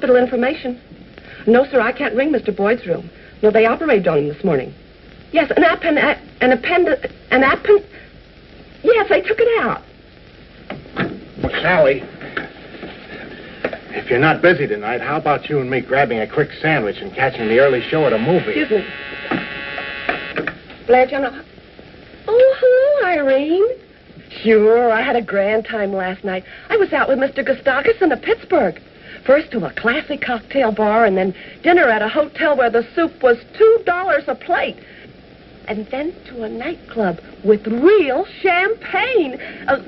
hospital information. No, sir, I can't ring Mr. Boyd's room. No, they operated on him this morning. Yes, yes, they took it out. Well, Sally, if you're not busy tonight, how about you and me grabbing a quick sandwich and catching the early show at a movie? Excuse me. Blair, John. Oh, hello, Irene. Sure, I had a grand time last night. I was out with Mr. Gustakis in Pittsburgh. First to a classy cocktail bar, and then dinner at a hotel where the soup was $2 a plate. And then to a nightclub with real champagne.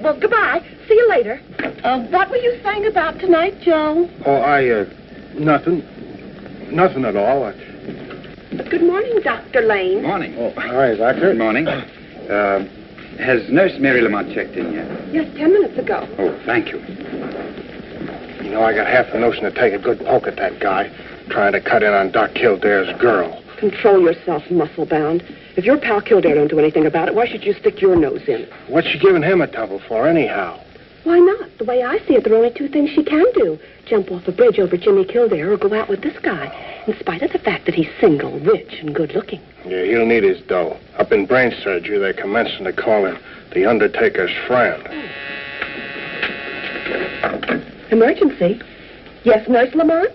Well, goodbye. See you later. What were you saying about tonight, Joe? Oh, nothing. Nothing at all. Good morning, Dr. Lane. Morning. Oh, hi, Doctor. Good morning. Has Nurse Mary Lamont checked in yet? Yes, 10 minutes ago. Oh, thank you. You know, I got half the notion to take a good poke at that guy trying to cut in on Doc Kildare's girl. Control yourself, muscle-bound. If your pal Kildare don't do anything about it, why should you stick your nose in? What's she giving him a trouble for, anyhow? Why not? The way I see it, there are only two things she can do. Jump off a bridge over Jimmy Kildare or go out with this guy, in spite of the fact that he's single, rich, and good-looking. Yeah, he'll need his dough. Up in brain surgery, they're commencing to call him the Undertaker's friend. Emergency? Yes, Nurse Lamont?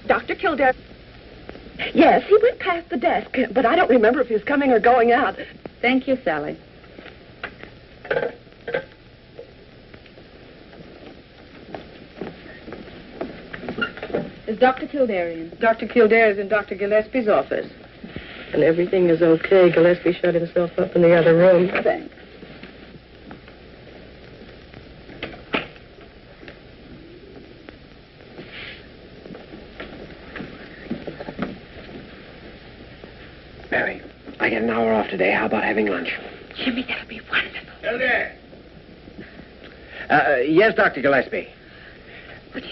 Dr. Kildare? Yes, he went past the desk, but I don't remember if he was coming or going out. Thank you, Sally. Is Dr. Kildare in? Dr. Kildare is in Dr. Gillespie's office. And everything is okay. Gillespie shut himself up in the other room. Thanks. Mary, I get an hour off today. How about having lunch? Jimmy, that'll be wonderful. Kildare! Yes, Dr. Gillespie. But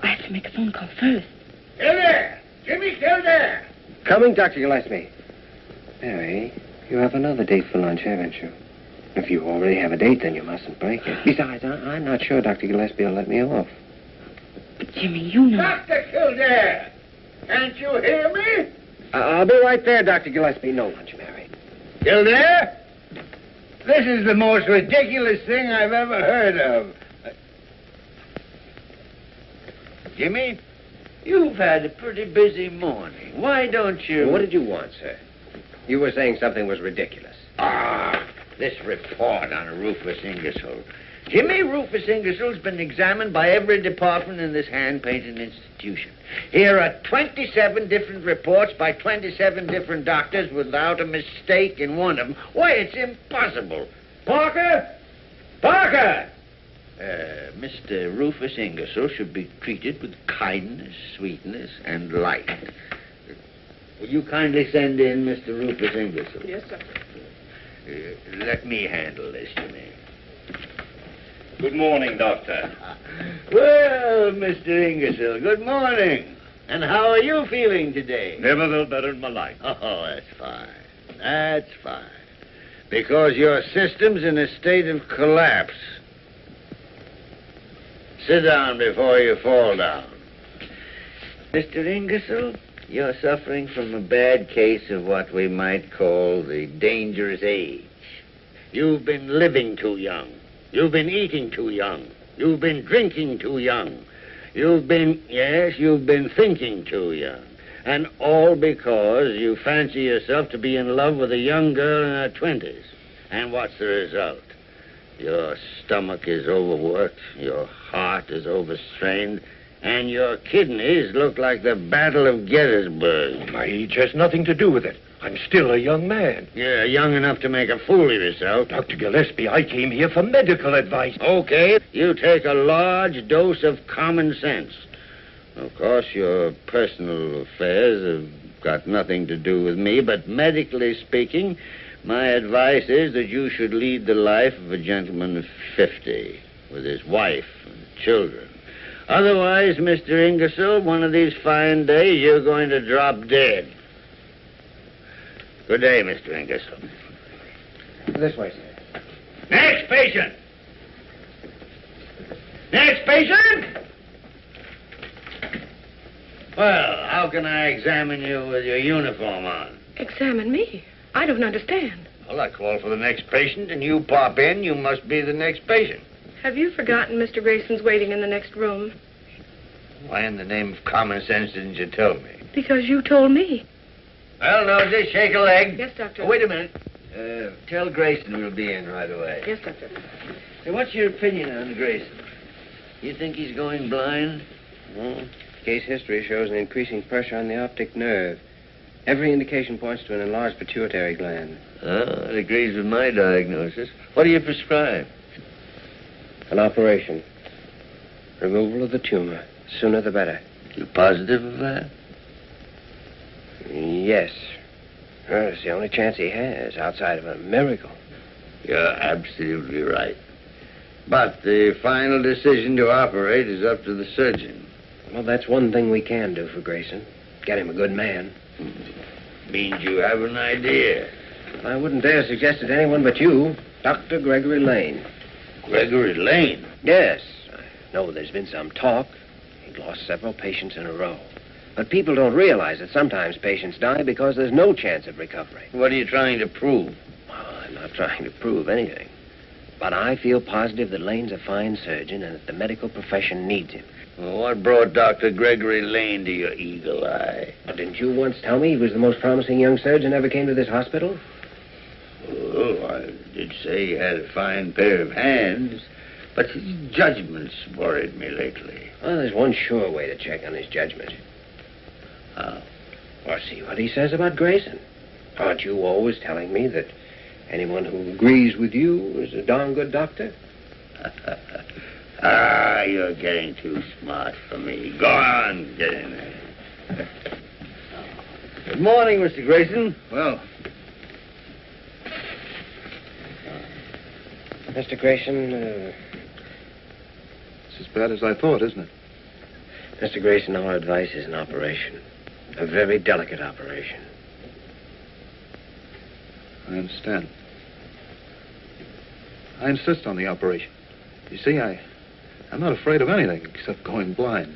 I have to make a phone call first. Kildare! Jimmy Kildare! Coming, Dr. Gillespie. Mary, you have another date for lunch, haven't you? If you already have a date, then you mustn't break it. Besides, I'm not sure Dr. Gillespie will let me off. But, Jimmy, you know... Dr. Kildare! Can't you hear me? I'll be right there, Dr. Gillespie. No lunch, Mary. Kildare? This is the most ridiculous thing I've ever heard of. Jimmy, you've had a pretty busy morning. Why don't you... What did you want, sir? You were saying something was ridiculous. This report on Rufus Ingersoll. Jimmy, Rufus Ingersoll's been examined by every department in this hand-painting institution. Here are 27 different reports by 27 different doctors without a mistake in one of them. Why, it's impossible. Parker! Parker! Mr. Rufus Ingersoll should be treated with kindness, sweetness, and light. Will you kindly send in Mr. Rufus Ingersoll? Yes, sir. Let me handle this, Jimmy. Good morning, Doctor. Well, Mr. Ingersoll, good morning. And how are you feeling today? Never felt better in my life. Oh, that's fine. That's fine. Because your system's in a state of collapse. Sit down before you fall down. Mr. Ingersoll, you're suffering from a bad case of what we might call the dangerous age. You've been living too young. You've been eating too young. You've been drinking too young. You've been thinking too young. And all because you fancy yourself to be in love with a young girl in her 20s. And what's the result? Your stomach is overworked, your heart is overstrained, and your kidneys look like the Battle of Gettysburg. My age has nothing to do with it. I'm still a young man. You're young enough to make a fool of yourself. Dr. Gillespie, I came here for medical advice. Okay, you take a large dose of common sense. Of course, your personal affairs have got nothing to do with me, but medically speaking, my advice is that you should lead the life of a gentleman of 50, with his wife and children. Otherwise, Mr. Ingersoll, one of these fine days, you're going to drop dead. Good day, Mr. Ingersoll. This way, sir. Next patient! Next patient! Well, how can I examine you with your uniform on? Examine me? I don't understand. Well, I call for the next patient, and you pop in. You must be the next patient. Have you forgotten Mr. Grayson's waiting in the next room? Why in the name of common sense didn't you tell me? Because you told me. Well, Nosy, shake a leg. Yes, Doctor. Oh, wait a minute. Tell Grayson we'll be in right away. Yes, Doctor. Hey, what's your opinion on Grayson? You think he's going blind? Case history shows an increasing pressure on the optic nerve. Every indication points to an enlarged pituitary gland. That agrees with my diagnosis. What do you prescribe? An operation. Removal of the tumor. Sooner the better. You positive of that? Yes. Well, it's the only chance he has outside of a miracle. You're absolutely right. But the final decision to operate is up to the surgeon. Well, that's one thing we can do for Grayson. Get him a good man. Means you have an idea. I wouldn't dare suggest it to anyone but you, Dr. Gregory Lane. Gregory Lane? Yes. I know there's been some talk. He'd lost several patients in a row. But people don't realize that sometimes patients die because there's no chance of recovery. What are you trying to prove? Well, I'm not trying to prove anything. But I feel positive that Lane's a fine surgeon and that the medical profession needs him. Well, what brought Dr. Gregory Lane to your eagle eye? Well, didn't you once tell me he was the most promising young surgeon ever came to this hospital? Oh, I did say he had a fine pair of hands, but his judgment's worried me lately. Well, there's one sure way to check on his judgment. How? Well, see what he says about Grayson. Aren't you always telling me that anyone who agrees with you is a darn good doctor? You're getting too smart for me. Go on, get in there. Good morning, Mr. Grayson. Well, Mr. Grayson, it's as bad as I thought, isn't it? Mr. Grayson, our advice is an operation. A very delicate operation. I understand. I insist on the operation. You see, I'm not afraid of anything except going blind.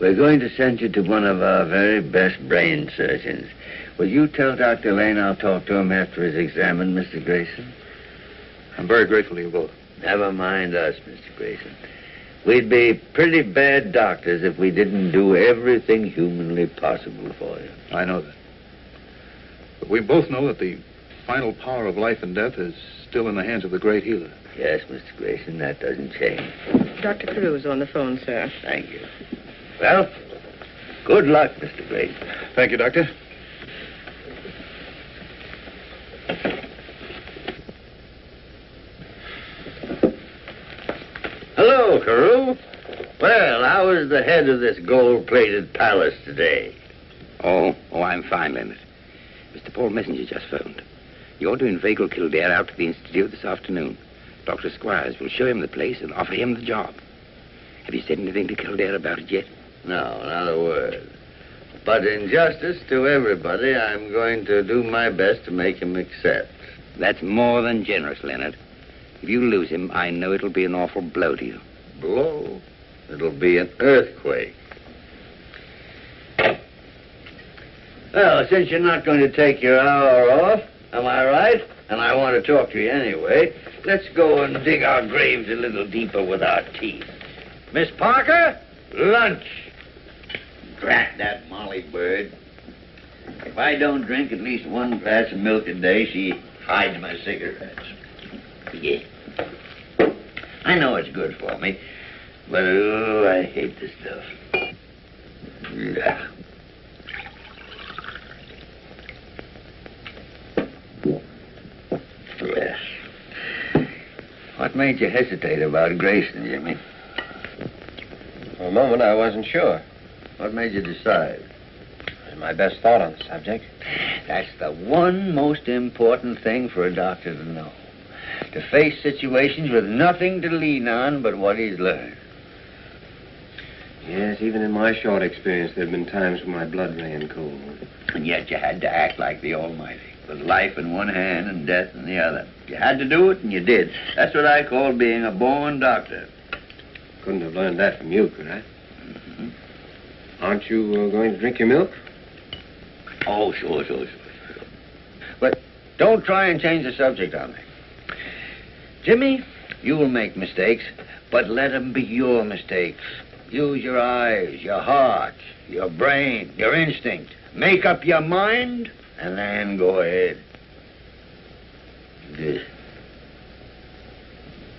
We're going to send you to one of our very best brain surgeons. Will you tell Dr. Lane I'll talk to him after he's examined Mr. Grayson? I'm very grateful to you both. Never mind us, Mr. Grayson. We'd be pretty bad doctors if we didn't do everything humanly possible for you. I know that. But we both know that the final power of life and death is still in the hands of the great healer. Yes, Mr. Grayson, that doesn't change. Dr. Crew's on the phone, sir. Thank you. Well, good luck, Mr. Grayson. Thank you, Doctor. Hello, Carew. Well, how is the head of this gold-plated palace today? Oh, I'm fine, Leonard. Mr. Paul Messenger just phoned. You're to inveigle Kildare out to the Institute this afternoon. Dr. Squires will show him the place and offer him the job. Have you said anything to Kildare about it yet? No, not a word. But in justice to everybody, I'm going to do my best to make him accept. That's more than generous, Leonard. If you lose him, I know it'll be an awful blow to you. Blow? It'll be an earthquake. Well, since you're not going to take your hour off, am I right? And I want to talk to you anyway. Let's go and dig our graves a little deeper with our teeth. Miss Parker, lunch. Drat that Molly bird. If I don't drink at least one glass of milk a day, she hides my cigarettes. Yeah. I know it's good for me, but oh, I hate this stuff. Yeah. Yes. What made you hesitate about Grayson, Jimmy? For a moment, I wasn't sure. What made you decide? It was my best thought on the subject. That's the one most important thing for a doctor to know. To face situations with nothing to lean on but what he's learned. Yes, even in my short experience, there have been times when my blood ran cold. And yet you had to act like the Almighty, with life in one hand and death in the other. You had to do it, and you did. That's what I call being a born doctor. Couldn't have learned that from you, could I? Mm-hmm. Aren't you going to drink your milk? Oh, sure. But don't try and change the subject on me. Jimmy, you'll make mistakes, but let them be your mistakes. Use your eyes, your heart, your brain, your instinct. Make up your mind, and then go ahead. Do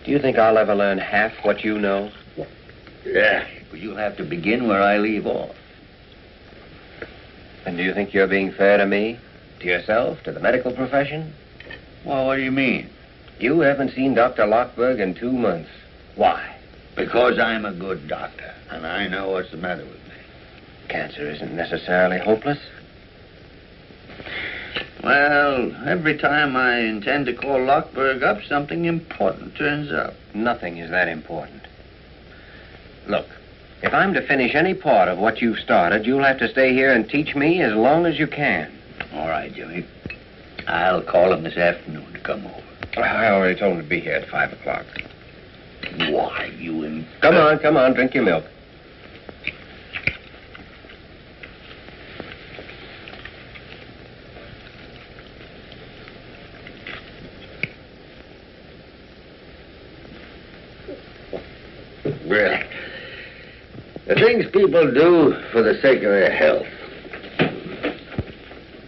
you think I'll ever learn half what you know? Yeah, but you'll have to begin where I leave off. And do you think you're being fair to me? To yourself? To the medical profession? Well, what do you mean? You haven't seen Dr. Lockberg in 2 months. Why? Because I'm a good doctor, and I know what's the matter with me. Cancer isn't necessarily hopeless. Well, every time I intend to call Lockberg up, something important turns up. Nothing is that important. Look, if I'm to finish any part of what you've started, you'll have to stay here and teach me as long as you can. All right, Jimmy. I'll call him this afternoon to come over. I already told him to be here at 5 o'clock. Why, you Come on, drink your milk. Well, the things people do for the sake of their health.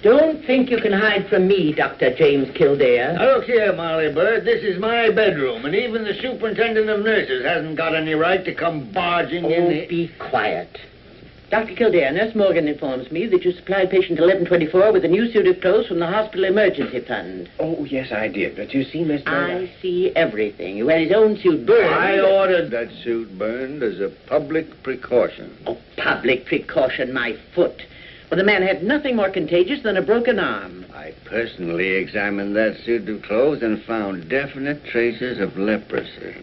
Don't think you can hide from me, Dr. James Kildare. Now, look here, Molly Bird. This is my bedroom, and even the superintendent of nurses hasn't got any right to come barging in Oh, here. be quiet. Dr. Kildare, Nurse Morgan informs me that you supplied patient 1124 with a new suit of clothes from the hospital emergency fund. Oh, yes, I did. But you see, Miss I see everything. You had his own suit burned. I ordered that suit burned as a public precaution. Oh, public precaution, my foot. Well, the man had nothing more contagious than a broken arm. I personally examined that suit of clothes and found definite traces of leprosy.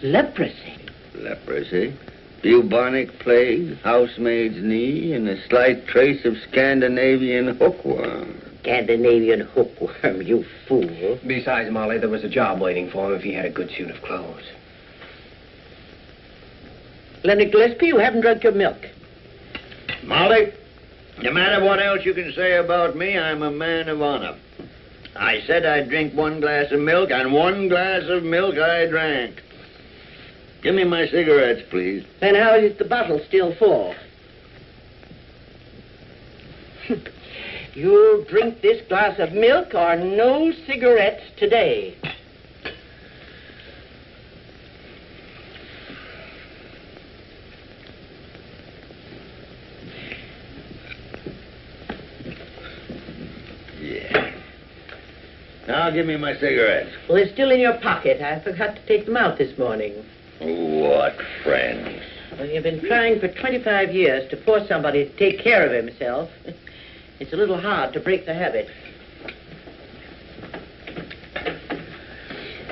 Leprosy? Leprosy, bubonic plague, housemaid's knee, and a slight trace of Scandinavian hookworm. Scandinavian hookworm, you fool. Besides, Molly, there was a job waiting for him if he had a good suit of clothes. Leonard Gillespie, you haven't drunk your milk. Molly, no matter what else you can say about me, I'm a man of honor. I said I'd drink 1 glass of milk, and 1 glass of milk I drank. Give me my cigarettes, please. Then how is the bottle still full? You'll drink this glass of milk or no cigarettes today. Now give me my cigarettes. Well, they're still in your pocket. I forgot to take them out this morning. What friends? Well, you've been trying for 25 years to force somebody to take care of himself. It's a little hard to break the habit.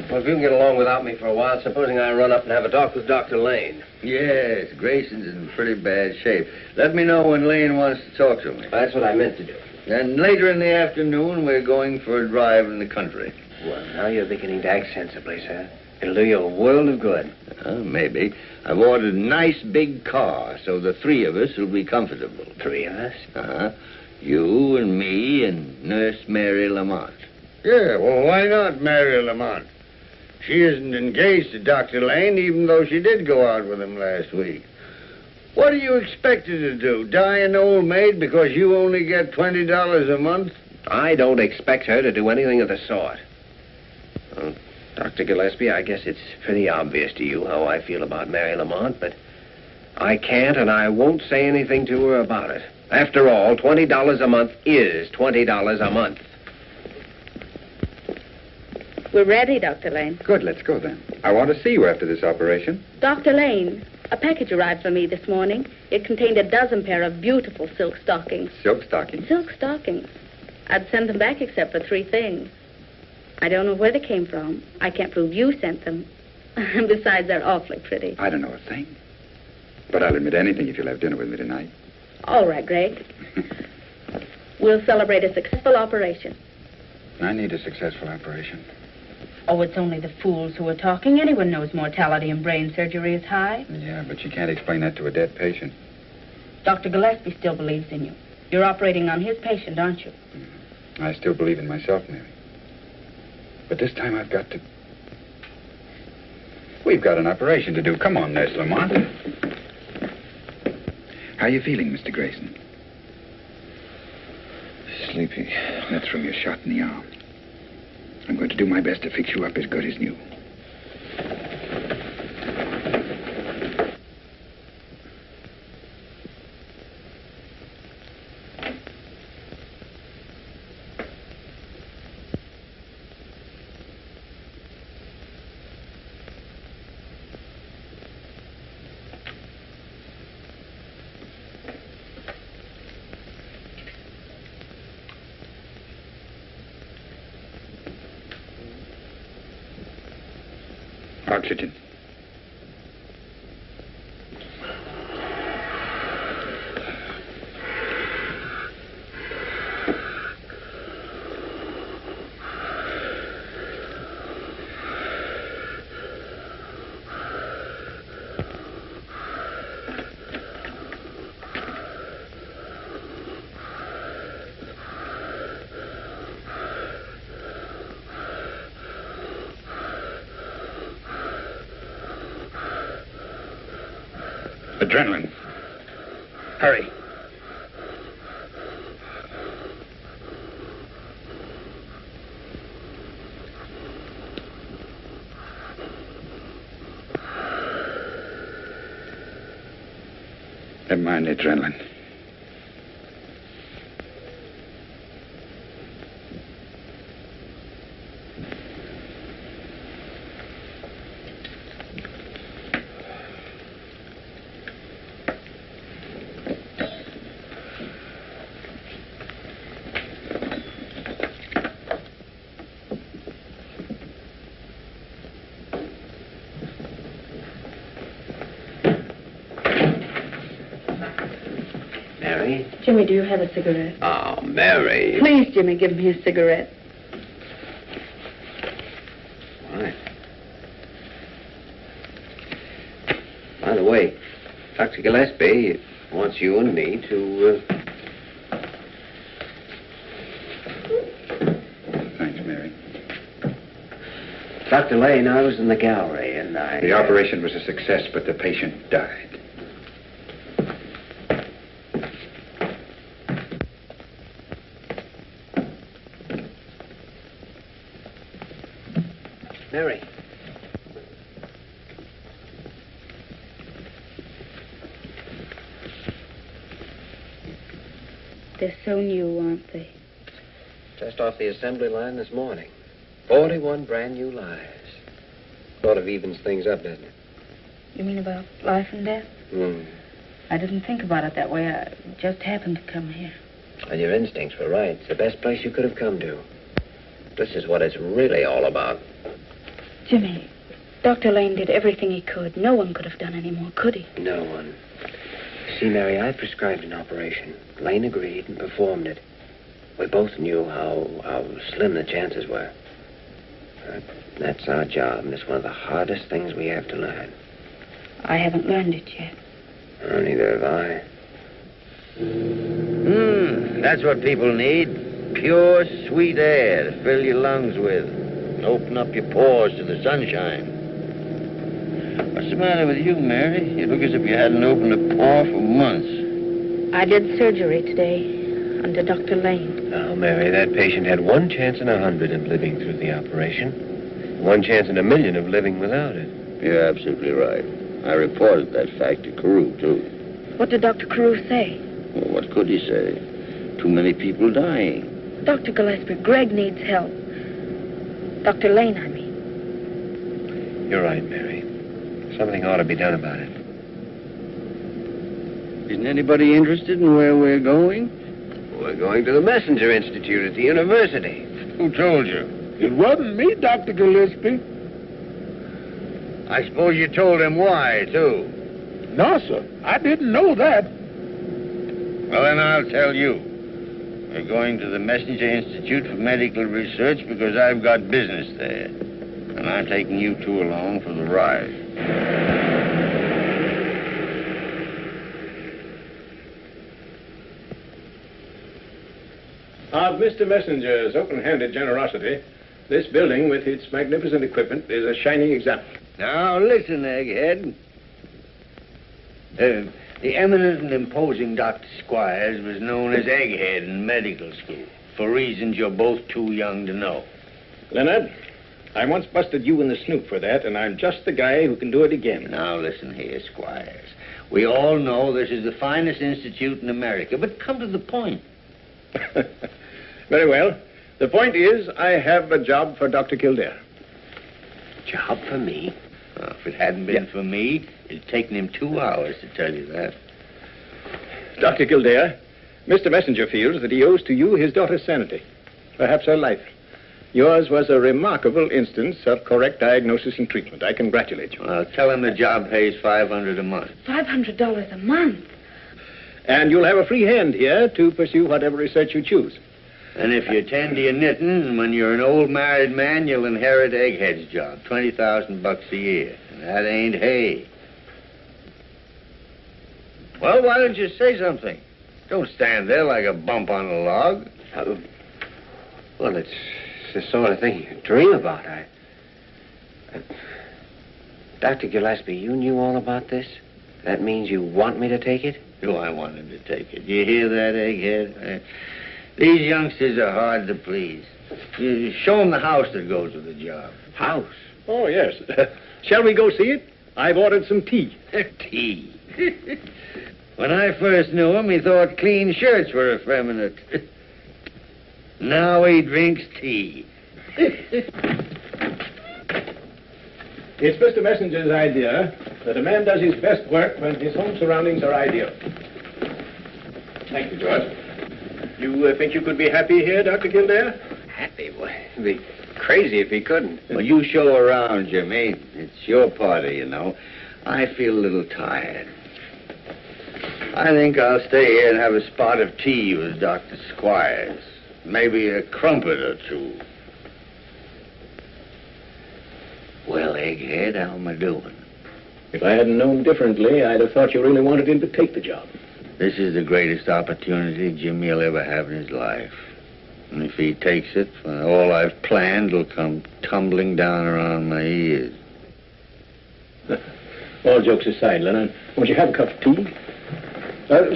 Well, if you can get along without me for a while, supposing I run up and have a talk with Dr. Lane. Yes, Grayson's in pretty bad shape. Let me know when Lane wants to talk to me. That's what I meant to do. Then later in the afternoon, we're going for a drive in the country. Well, now you're beginning to act sensibly, sir. It'll do you a world of good. Maybe. I've ordered a nice big car, so the 3 of us will be comfortable. 3 of us? Uh-huh. You and me and Nurse Mary Lamont. Yeah, well, why not Mary Lamont? She isn't engaged to Dr. Lane, even though she did go out with him last week. What do you expect her to do? Die an old maid because you only get $20 a month? I don't expect her to do anything of the sort. Well, Dr. Gillespie, I guess it's pretty obvious to you how I feel about Mary Lamont, but I can't and I won't say anything to her about it. After all, $20 a month is $20 a month. We're ready, Dr. Lane. Good, let's go then. I want to see you after this operation. Dr. Lane, a package arrived for me this morning. It contained a dozen pair of beautiful silk stockings. Silk stockings. Silk stockings. I'd sent them back except for 3 things. I don't know where they came from. I can't prove you sent them. Besides, they're awfully pretty. I don't know a thing. But I'll admit anything if you'll have dinner with me tonight. All right, Greg. We'll celebrate a successful operation. I need a successful operation. Oh, it's only the fools who are talking. Anyone knows mortality in brain surgery is high. Yeah, but you can't explain that to a dead patient. Dr. Gillespie still believes in you. You're operating on his patient, aren't you? I still believe in myself, Mary. But this time I've got to... We've got an operation to do. Come on, Nurse Lamont. How are you feeling, Mr. Grayson? Sleepy. That's from your shot in the arm. I'm going to do my best to fix you up as good as new. Oxygen. Adrenaline. Hurry. Never mind the adrenaline. Jimmy, do you have a cigarette? Oh, Mary. Please, Jimmy, give me a cigarette. Right. By the way, Dr. Gillespie wants you and me to... Thanks, Mary. Dr. Lane, I was in the gallery and I... The operation was a success, but the patient died. Mary. They're so new, aren't they? Just off the assembly line this morning. 41 brand new lives. Sort of evens things up, doesn't it? You mean about life and death? I didn't think about it that way. I just happened to come here. And your instincts were right. It's the best place you could have come to. This is what it's really all about. Jimmy, Dr. Lane did everything he could. No one could have done any more, could he? No one. See, Mary, I prescribed an operation. Lane agreed and performed it. We both knew how slim the chances were. That's our job, and it's one of the hardest things we have to learn. I haven't learned it yet. Neither have I. That's what people need. Pure, sweet air to fill your lungs with. Open up your pores to the sunshine. What's the matter with you, Mary? You look as if you hadn't opened a pore for months. I did surgery today under Dr. Lane. Now, Mary, that patient had 1 chance in 100 of living through the operation. 1 chance in 1,000,000 of living without it. You're absolutely right. I reported that fact to Carew, too. What did Dr. Carew say? Well, what could he say? Too many people dying. Dr. Gillespie, Greg needs help. Dr. Lane, I mean. You're right, Mary. Something ought to be done about it. Isn't anybody interested in where we're going? We're going to the Messenger Institute at the university. Who told you? It wasn't me, Dr. Gillespie. I suppose you told him why, too. No, sir. I didn't know that. Well, then I'll tell you. We're going to the Messenger Institute for Medical Research because I've got business there. And I'm taking you two along for the ride. Mr. Messenger's open-handed generosity, this building with its magnificent equipment is a shining example. Now, listen, Egghead. The eminent and imposing Dr. Squires was known as Egghead in medical school, for reasons you're both too young to know. Leonard, I once busted you in the snoot for that, and I'm just the guy who can do it again. Now, listen here, Squires. We all know this is the finest institute in America, but come to the point. Very well. The point is, I have a job for Dr. Kildare. Job for me? Well, if it hadn't been for me, it'd taken him 2 hours to tell you that. Dr. Kildare, Mr. Messenger feels that he owes to you his daughter's sanity, perhaps her life. Yours was a remarkable instance of correct diagnosis and treatment. I congratulate you. Well, tell him the job pays $500 a month. $500 a month? And you'll have a free hand here to pursue whatever research you choose. And if you tend to your knitting, when you're an old married man, you'll inherit Egghead's job, $20,000 a year. And that ain't hay. Well, why don't you say something? Don't stand there like a bump on a log. Well, it's the sort of thing you dream about. Dr. Gillespie, you knew all about this? That means you want me to take it? Do I want him to take it? You hear that, Egghead? These youngsters are hard to please. You show them the house that goes with the job. House? Oh, yes. Shall we go see it? I've ordered some tea. Tea? When I first knew him, he thought clean shirts were effeminate. Now he drinks tea. It's Mr. Messenger's idea that a man does his best work when his home surroundings are ideal. Thank you, George. You think you could be happy here, Dr. Kildare? Happy? Boy, he'd be crazy if he couldn't. Well, you show around, Jimmy. It's your party, you know. I feel a little tired. I think I'll stay here and have a spot of tea with Dr. Squires. Maybe a crumpet or two. Well, Egghead, how am I doing? If I hadn't known differently, I'd have thought you really wanted him to take the job. This is the greatest opportunity Jimmy will ever have in his life. And if he takes it, all I've planned will come tumbling down around my ears. All jokes aside, Leonard, won't you have a cup of tea?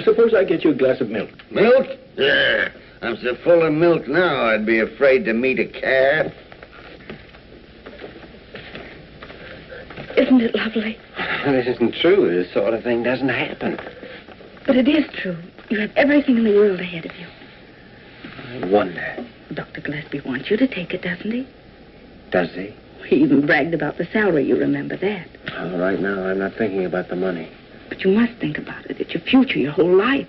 Suppose I get you a glass of milk. Milk? Yeah. I'm so full of milk now, I'd be afraid to meet a calf. Isn't it lovely? This isn't true. This sort of thing doesn't happen. But it is true. You have everything in the world ahead of you. I wonder. Dr. Gillespie wants you to take it, doesn't he? Does he? He even bragged about the salary. You remember that. Oh, right now, I'm not thinking about the money. But you must think about it. It's your future, your whole life.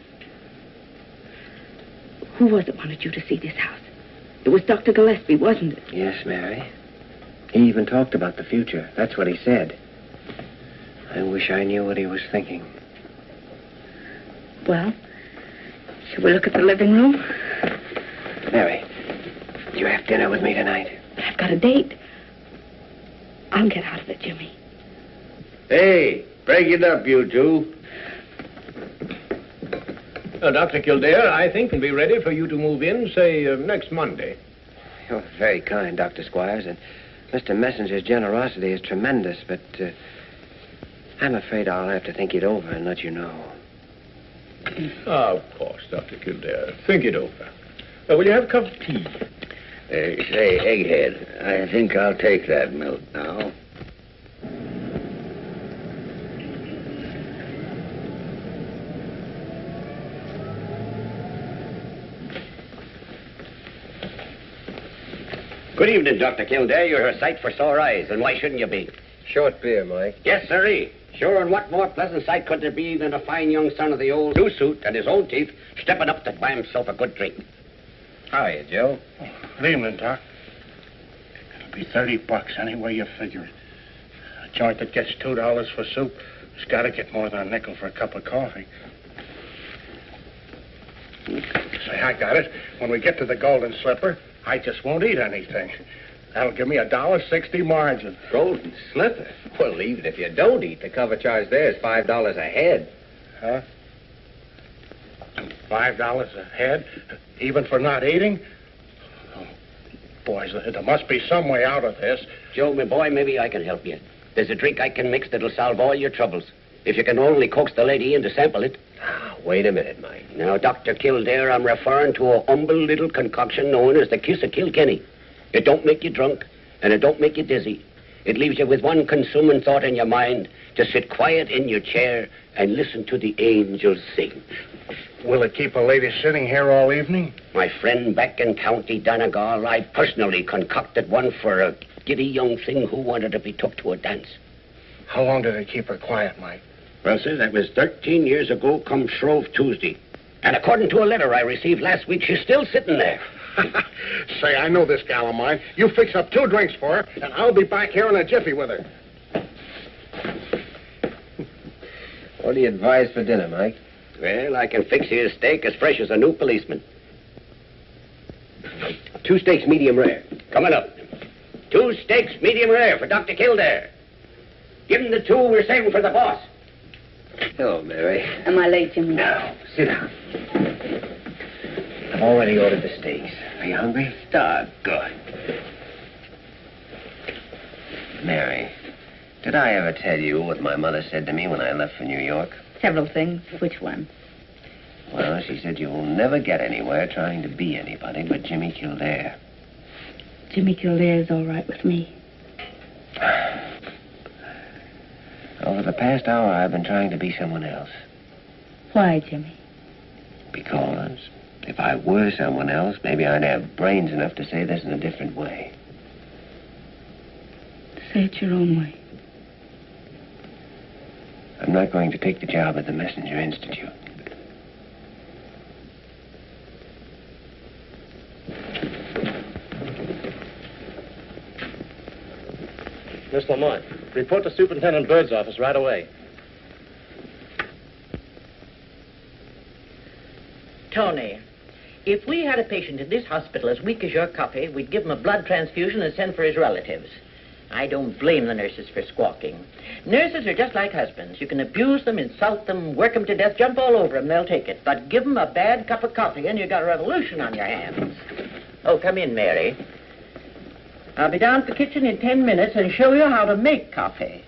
Who was it wanted you to see this house? It was Dr. Gillespie, wasn't it? Yes, Mary. He even talked about the future. That's what he said. I wish I knew what he was thinking. Well, shall we look at the living room? Mary, you have dinner with me tonight? But I've got a date. I'll get out of it, Jimmy. Hey, break it up, you two. Dr. Kildare, I think we'll be ready for you to move in, say, next Monday. You're very kind, Dr. Squires, and Mr. Messenger's generosity is tremendous, but I'm afraid I'll have to think it over and let you know. Of course, Dr. Kildare. Think it over. Will you have a cup of tea? Say, Egghead, I think I'll take that milk now. Good evening, Dr. Kildare. You're a sight for sore eyes, and why shouldn't you be? Short beer, Mike. Yes, sirree. Sure, and what more pleasant sight could there be than a fine young son of the old new suit and his own teeth stepping up to buy himself a good drink? How are you, Joe? Good evening, Doc. It'll be $30 any way you figure it. A joint that gets $2 for soup has got to get more than a nickel for a cup of coffee. Say, I got it. When we get to the Golden Slipper, I just won't eat anything. That'll give me $1.60 margin. Golden Slipper? Well, even if you don't eat, the cover charge there is $5 a head. Huh? $5 a head? Even for not eating? boys, there must be some way out of this. Joe, my boy, maybe I can help you. There's a drink I can mix that'll solve all your troubles. If you can only coax the lady in to sample it. Wait a minute, Mike. Now, Dr. Kildare, I'm referring to a humble little concoction known as the Kiss of Kilkenny. It don't make you drunk, and it don't make you dizzy. It leaves you with one consuming thought in your mind, to sit quiet in your chair and listen to the angels sing. Will it keep a lady sitting here all evening? My friend back in County Donegal, I personally concocted one for a giddy young thing who wanted to be took to a dance. How long did it keep her quiet, Mike? Well, sir, that was 13 years ago come Shrove Tuesday. And according to a letter I received last week, she's still sitting there. Say, I know this gal of mine. You fix up 2 drinks for her, and I'll be back here in a jiffy with her. What do you advise for dinner, Mike? Well, I can fix you a steak as fresh as a new policeman. 2 steaks, medium rare. Coming up. 2 steaks, medium rare for Dr. Kildare. Give him the 2 we're saving for the boss. Hello, Mary. Am I late, Jimmy? Now, sit down. I've already ordered the steaks. Are you hungry? Starved. Good. Mary, did I ever tell you what my mother said to me when I left for New York? Several things. Which one? Well, she said you'll never get anywhere trying to be anybody but Jimmy Kildare. Jimmy Kildare's all right with me. Over the past hour, I've been trying to be someone else. Why, Jimmy? Because if I were someone else, maybe I'd have brains enough to say this in a different way. Say it your own way. I'm not going to take the job at the Messenger Institute. Miss Lamont, report to Superintendent Bird's office right away. Tony, if we had a patient in this hospital as weak as your copy, we'd give him a blood transfusion and send for his relatives. I don't blame the nurses for squawking. Nurses are just like husbands. You can abuse them, insult them, work them to death, jump all over them, they'll take it. But give them a bad cup of coffee and you got a revolution on your hands. Oh, come in, Mary. I'll be down at the kitchen in 10 minutes and show you how to make coffee.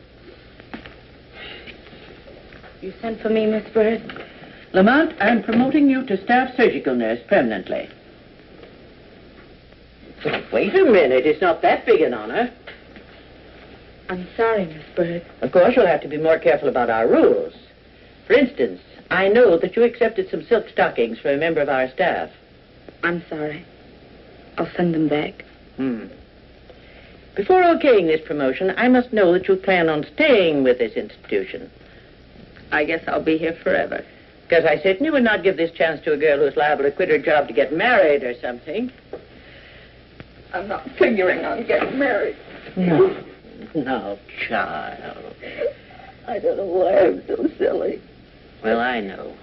You sent for me, Miss Bird? Lamont, I'm promoting you to staff surgical nurse permanently. Wait a minute. It's not that big an honor. I'm sorry, Miss Bird. Of course, you'll have to be more careful about our rules. For instance, I know that you accepted some silk stockings for a member of our staff. I'm sorry. I'll send them back. Before okaying this promotion, I must know that you plan on staying with this institution. I guess I'll be here forever. Because I certainly would not give this chance to a girl who's liable to quit her job to get married or something. I'm not figuring on getting married. No, child. I don't know why I'm so silly. Well, I know.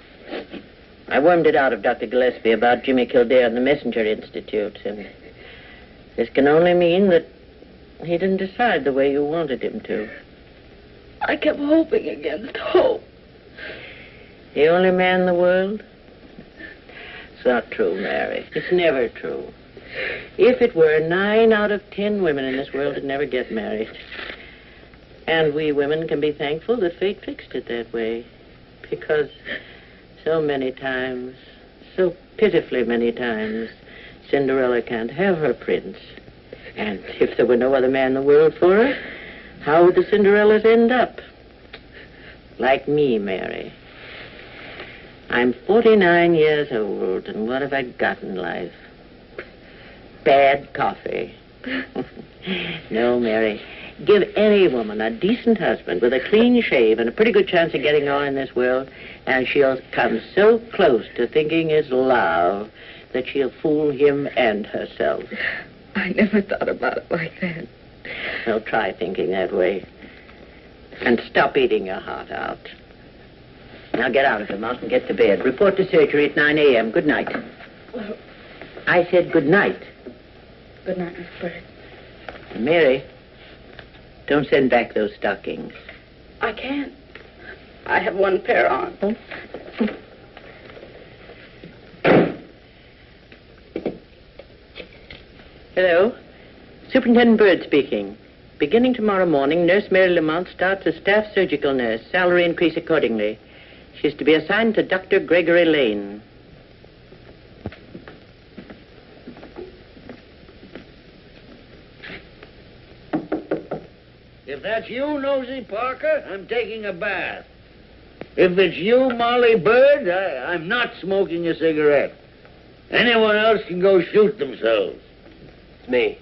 I wormed it out of Dr. Gillespie about Jimmy Kildare and the Messenger Institute, and this can only mean that he didn't decide the way you wanted him to. I kept hoping against hope. The only man in the world? It's not true, Mary. It's never true. If it were, 9 out of 10 women in this world would never get married. And we women can be thankful that fate fixed it that way. Because so many times, so pitifully many times, Cinderella can't have her prince. And if there were no other man in the world for her, how would the Cinderellas end up? Like me, Mary. I'm 49 years old, and what have I got in life? Bad coffee. No, Mary. Give any woman a decent husband with a clean shave and a pretty good chance of getting on in this world, and she'll come so close to thinking it's love that she'll fool him and herself. I never thought about it like that. Well, try thinking that way. And stop eating your heart out. Now get out of the mouth and get to bed. Report to surgery at 9 a.m. Good night. Well, I said good night. good night, Miss Bird. Mary, don't send back those stockings. I can't. I have one pair on. Hello? Superintendent Bird speaking. Beginning tomorrow morning, Nurse Mary Lamont starts as staff surgical nurse. Salary increase accordingly. She's to be assigned to Dr. Gregory Lane. If that's you, Nosy Parker, I'm taking a bath. If it's you, Molly Bird, I'm not smoking a cigarette. Anyone else can go shoot themselves. It's me.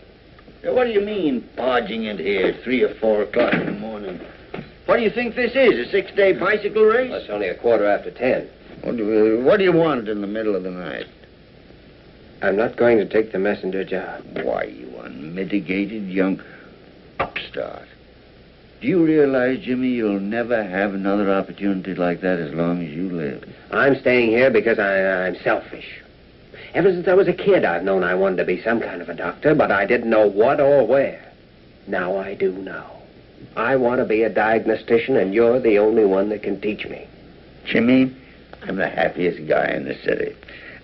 What do you mean, barging in here 3 or 4 o'clock in the morning? What do you think this is, a 6-day bicycle race? Well, it's only 10:15. What do you want in the middle of the night? I'm not going to take the messenger job. Why, you unmitigated young upstart. Do you realize, Jimmy, you'll never have another opportunity like that as long as you live? I'm staying here because I'm selfish. Ever since I was a kid, I've known I wanted to be some kind of a doctor, but I didn't know what or where. Now I do know. I want to be a diagnostician, and you're the only one that can teach me. Jimmy, I'm the happiest guy in the city.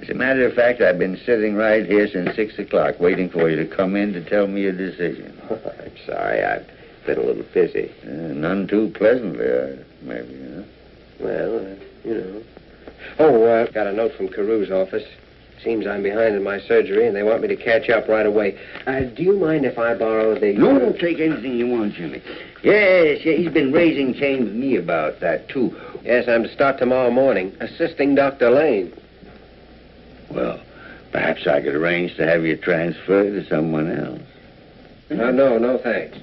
As a matter of fact, I've been sitting right here since 6 o'clock, waiting for you to come in to tell me your decision. I'm sorry, I've been a little busy. None too pleasantly, maybe, huh? Well, you know. Oh, got a note from Carew's office. Seems I'm behind in my surgery, and they want me to catch up right away. Do you mind if I borrow the... No, don't take anything you want, Jimmy. Yes, he's been raising Cain with me about that, too. Yes, I'm to start tomorrow morning, assisting Dr. Lane. Well, perhaps I could arrange to have you transferred to someone else. No, thanks.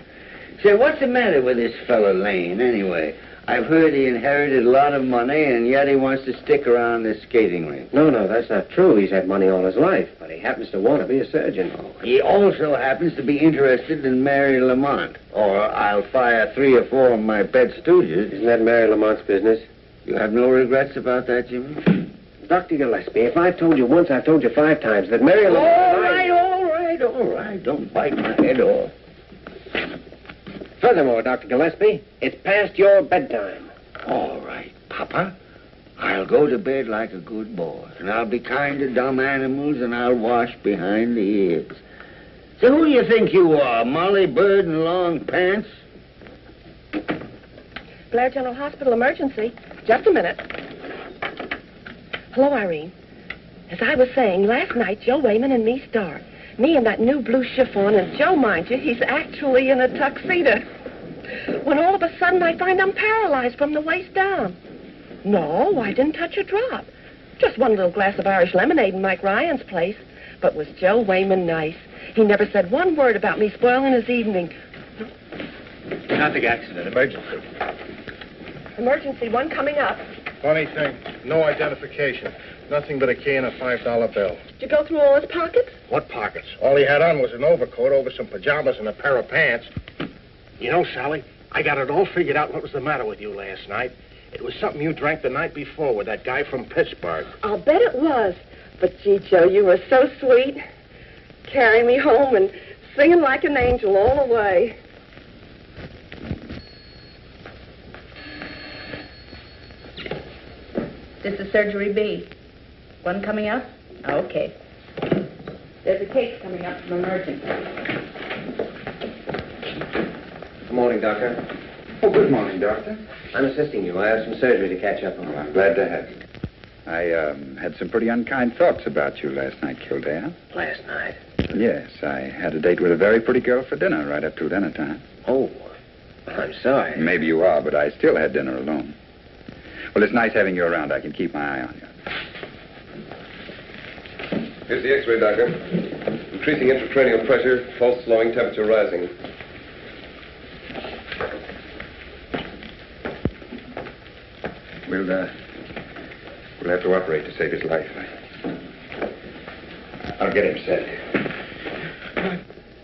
Say, what's the matter with this fellow Lane, anyway? I've heard he inherited a lot of money, and yet he wants to stick around this skating rink. No, that's not true. He's had money all his life, but he happens to want to be a surgeon. He also happens to be interested in Mary Lamont, or I'll fire 3 or 4 of my pet stooges. Isn't that Mary Lamont's business? You have no regrets about that, Jimmy? Dr. Gillespie, if I've told you once, I've told you 5 times that Mary Lamont... All right. Don't bite my head off. Furthermore, Dr. Gillespie, it's past your bedtime. All right, Papa. I'll go to bed like a good boy, and I'll be kind to dumb animals, and I'll wash behind the ears. So who do you think you are, Molly Bird in long pants? Blair General Hospital emergency. Just a minute. Hello, Irene. As I was saying, last night, Joe Wayman and me start. Me in that new blue chiffon, and Joe, mind you, he's actually in a tuxedo. When all of a sudden I find I'm paralyzed from the waist down. No, I didn't touch a drop. Just one little glass of Irish lemonade in Mike Ryan's place. But was Joe Wayman nice? He never said one word about me spoiling his evening. Traffic accident, emergency. Emergency, one coming up. Funny thing, no identification. Nothing but a key and a $5 bill. Did you go through all his pockets? What pockets? All he had on was an overcoat over some pajamas and a pair of pants. You know, Sally, I got it all figured out what was the matter with you last night. It was something you drank the night before with that guy from Pittsburgh. I'll bet it was. But, gee, Joe, you were so sweet. Carrying me home and singing like an angel all the way. This is Surgery B. One coming up? Okay. There's a case coming up from emergency. Good morning, Doctor. Oh, good morning, Doctor. I'm assisting you. I have some surgery to catch up on. I'm glad to have you. I had some pretty unkind thoughts about you last night, Kildare. Last night? Yes, I had a date with a very pretty girl for dinner right up to dinner time. Oh, I'm sorry. Maybe you are, but I still had dinner alone. Well, it's nice having you around. I can keep my eye on you. Here's the X-ray, Doctor. Increasing intracranial pressure, pulse slowing, temperature rising. We'll have to operate to save his life. I'll get him set.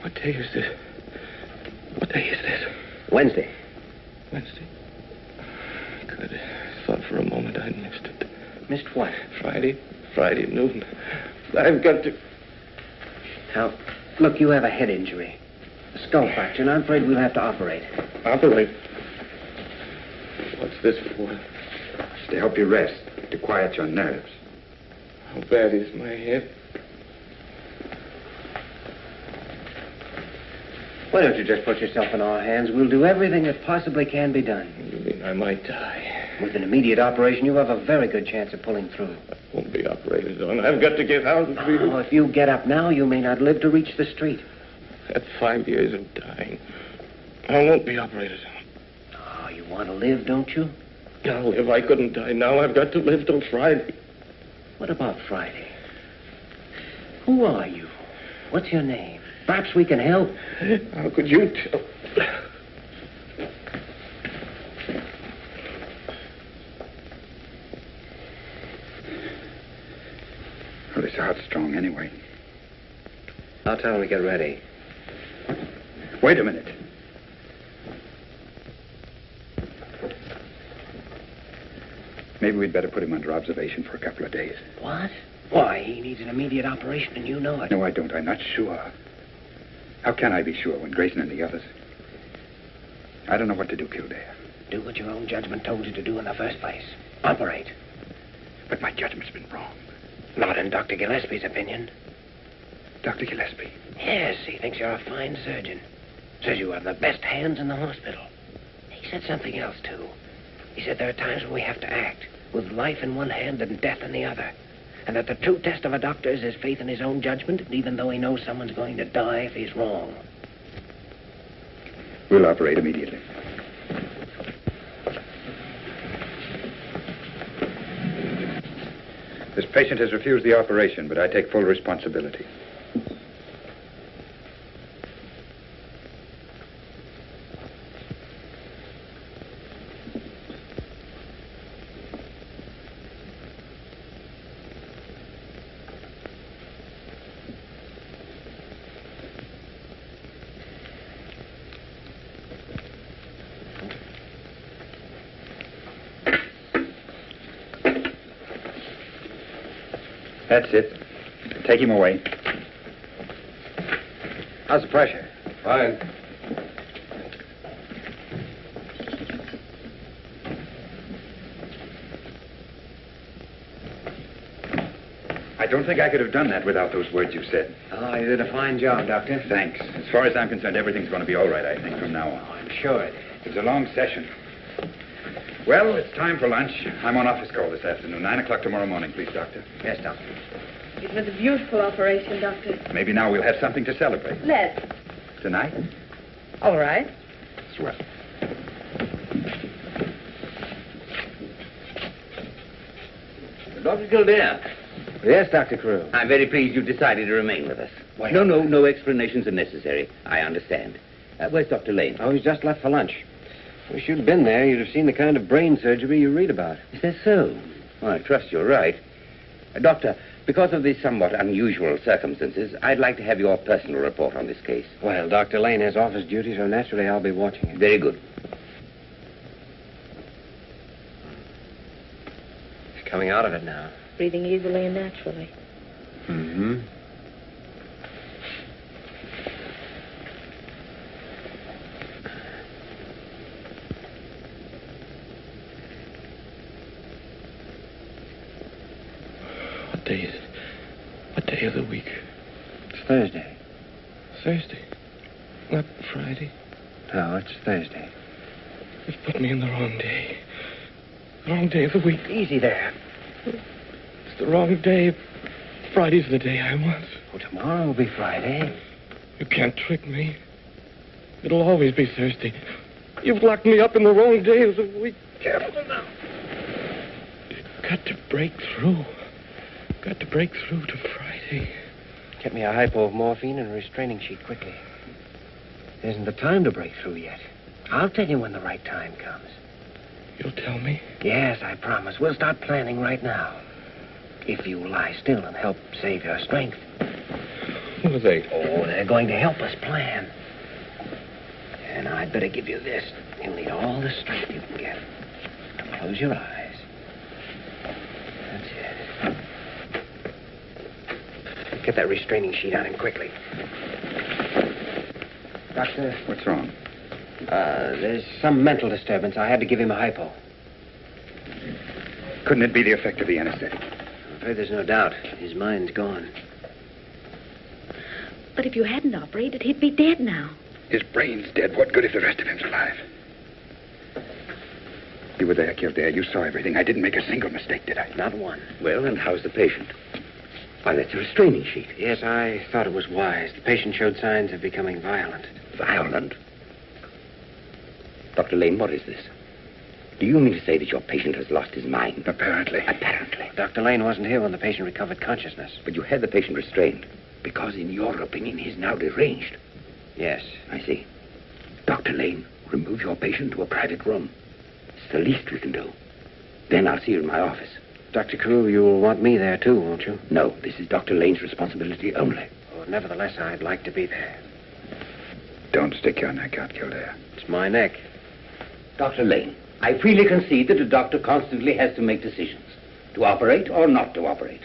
What day is this? What day is this? Wednesday. Wednesday. Good. I thought for a moment I'd missed it. Missed what? Friday noon. I've got to... Now, look, you have a head injury. A skull fracture, and I'm afraid we'll have to operate. Operate? What's this for? It's to help you rest, to quiet your nerves. How bad is my head? Why don't you just put yourself in our hands? We'll do everything that possibly can be done. You mean I might die? With an immediate operation, you have a very good chance of pulling through. I won't be operated on. I've got to get out of here. Oh, if you get up now, you may not live to reach the street. At 5 years of dying, I won't be operated on. Oh, you want to live, don't you? I'll live. I couldn't die now. I've got to live till Friday. What about Friday? Who are you? What's your name? Perhaps we can help. How could you tell? Well, this heart's strong anyway. I'll tell him to get ready. Wait a minute. Maybe we'd better put him under observation for a couple of days. What? Why, he needs an immediate operation, and you know it. No, I don't. I'm not sure. How can I be sure when Grayson and the others... I don't know what to do, Kildare. Do what your own judgment told you to do in the first place. Operate. But my judgment's been wrong. Not in Dr. Gillespie's opinion. Dr. Gillespie? Yes, he thinks you're a fine surgeon. Says you have the best hands in the hospital. He said something else, too. He said there are times when we have to act, with life in one hand and death in the other. And that the true test of a doctor is his faith in his own judgment, even though he knows someone's going to die if he's wrong. We'll operate immediately. This patient has refused the operation, but I take full responsibility. That's it. Take him away. How's the pressure? Fine. I don't think I could have done that without those words you said. Oh, you did a fine job, Doctor. Thanks. As far as I'm concerned, everything's going to be all right, I think, from now on. I'm sure it is. It's a long session. Well, it's time for lunch. I'm on office call this afternoon. 9 o'clock tomorrow morning, please, Doctor. Yes, Doctor. It was a beautiful operation, Doctor. Maybe now we'll have something to celebrate. Let's. Tonight? All right. Swell. Dr. Kildare. Yes, Dr. Carew. I'm very pleased you've decided to remain with us. Why No explanations are necessary. I understand. Where's Dr. Lane? Oh, he's just left for lunch. Wish you'd been there. You'd have seen the kind of brain surgery you read about. Is that so? Well, I trust you're right. Doctor, because of the somewhat unusual circumstances, I'd like to have your personal report on this case. Well, Dr. Lane has office duty, so naturally I'll be watching it. Very good. He's coming out of it now. Breathing easily and naturally. Mm-hmm. What day is it? What day of the week? It's Thursday. Thursday. Not Friday. No, it's Thursday. You've put me in the wrong day. The wrong day of the week. Easy there. It's the wrong day. Friday's the day I want. Well, tomorrow will be Friday. You can't trick me. It'll always be Thursday. You've locked me up in the wrong day of the week. Careful now. You've got to break through. Got to break through to Friday. Get me a hypo of morphine and a restraining sheet quickly. There isn't the time to break through yet. I'll tell you when the right time comes. You'll tell me? Yes, I promise. We'll start planning right now. If you lie still and help save your strength. Who are they? Oh, they're going to help us plan. And I'd better give you this. You'll need all the strength you can get. Now close your eyes. That's it. Get that restraining sheet on him quickly. Doctor? What's wrong? There's some mental disturbance. I had to give him a hypo. Couldn't it be the effect of the anesthetic? I'm afraid there's no doubt. His mind's gone. But if you hadn't operated, he'd be dead now. His brain's dead. What good if the rest of him's alive? You were there, Kildare. You saw everything. I didn't make a single mistake, did I? Not one. Well, and how's the patient? Why, that's a restraining sheet. Yes, I thought it was wise. The patient showed signs of becoming violent. Violent? Dr. Lane, what is this? Do you mean to say that your patient has lost his mind? Apparently. Apparently. Dr. Lane wasn't here when the patient recovered consciousness. But you had the patient restrained because, in your opinion, he's now deranged. Yes. I see. Dr. Lane, remove your patient to a private room. It's the least we can do. Then I'll see you in my office. Dr. Carew, you'll want me there, too, won't you? No, this is Dr. Lane's responsibility only. Oh, nevertheless, I'd like to be there. Don't stick your neck out, Kildare. It's my neck. Dr. Lane, I freely concede that a doctor constantly has to make decisions, to operate or not to operate.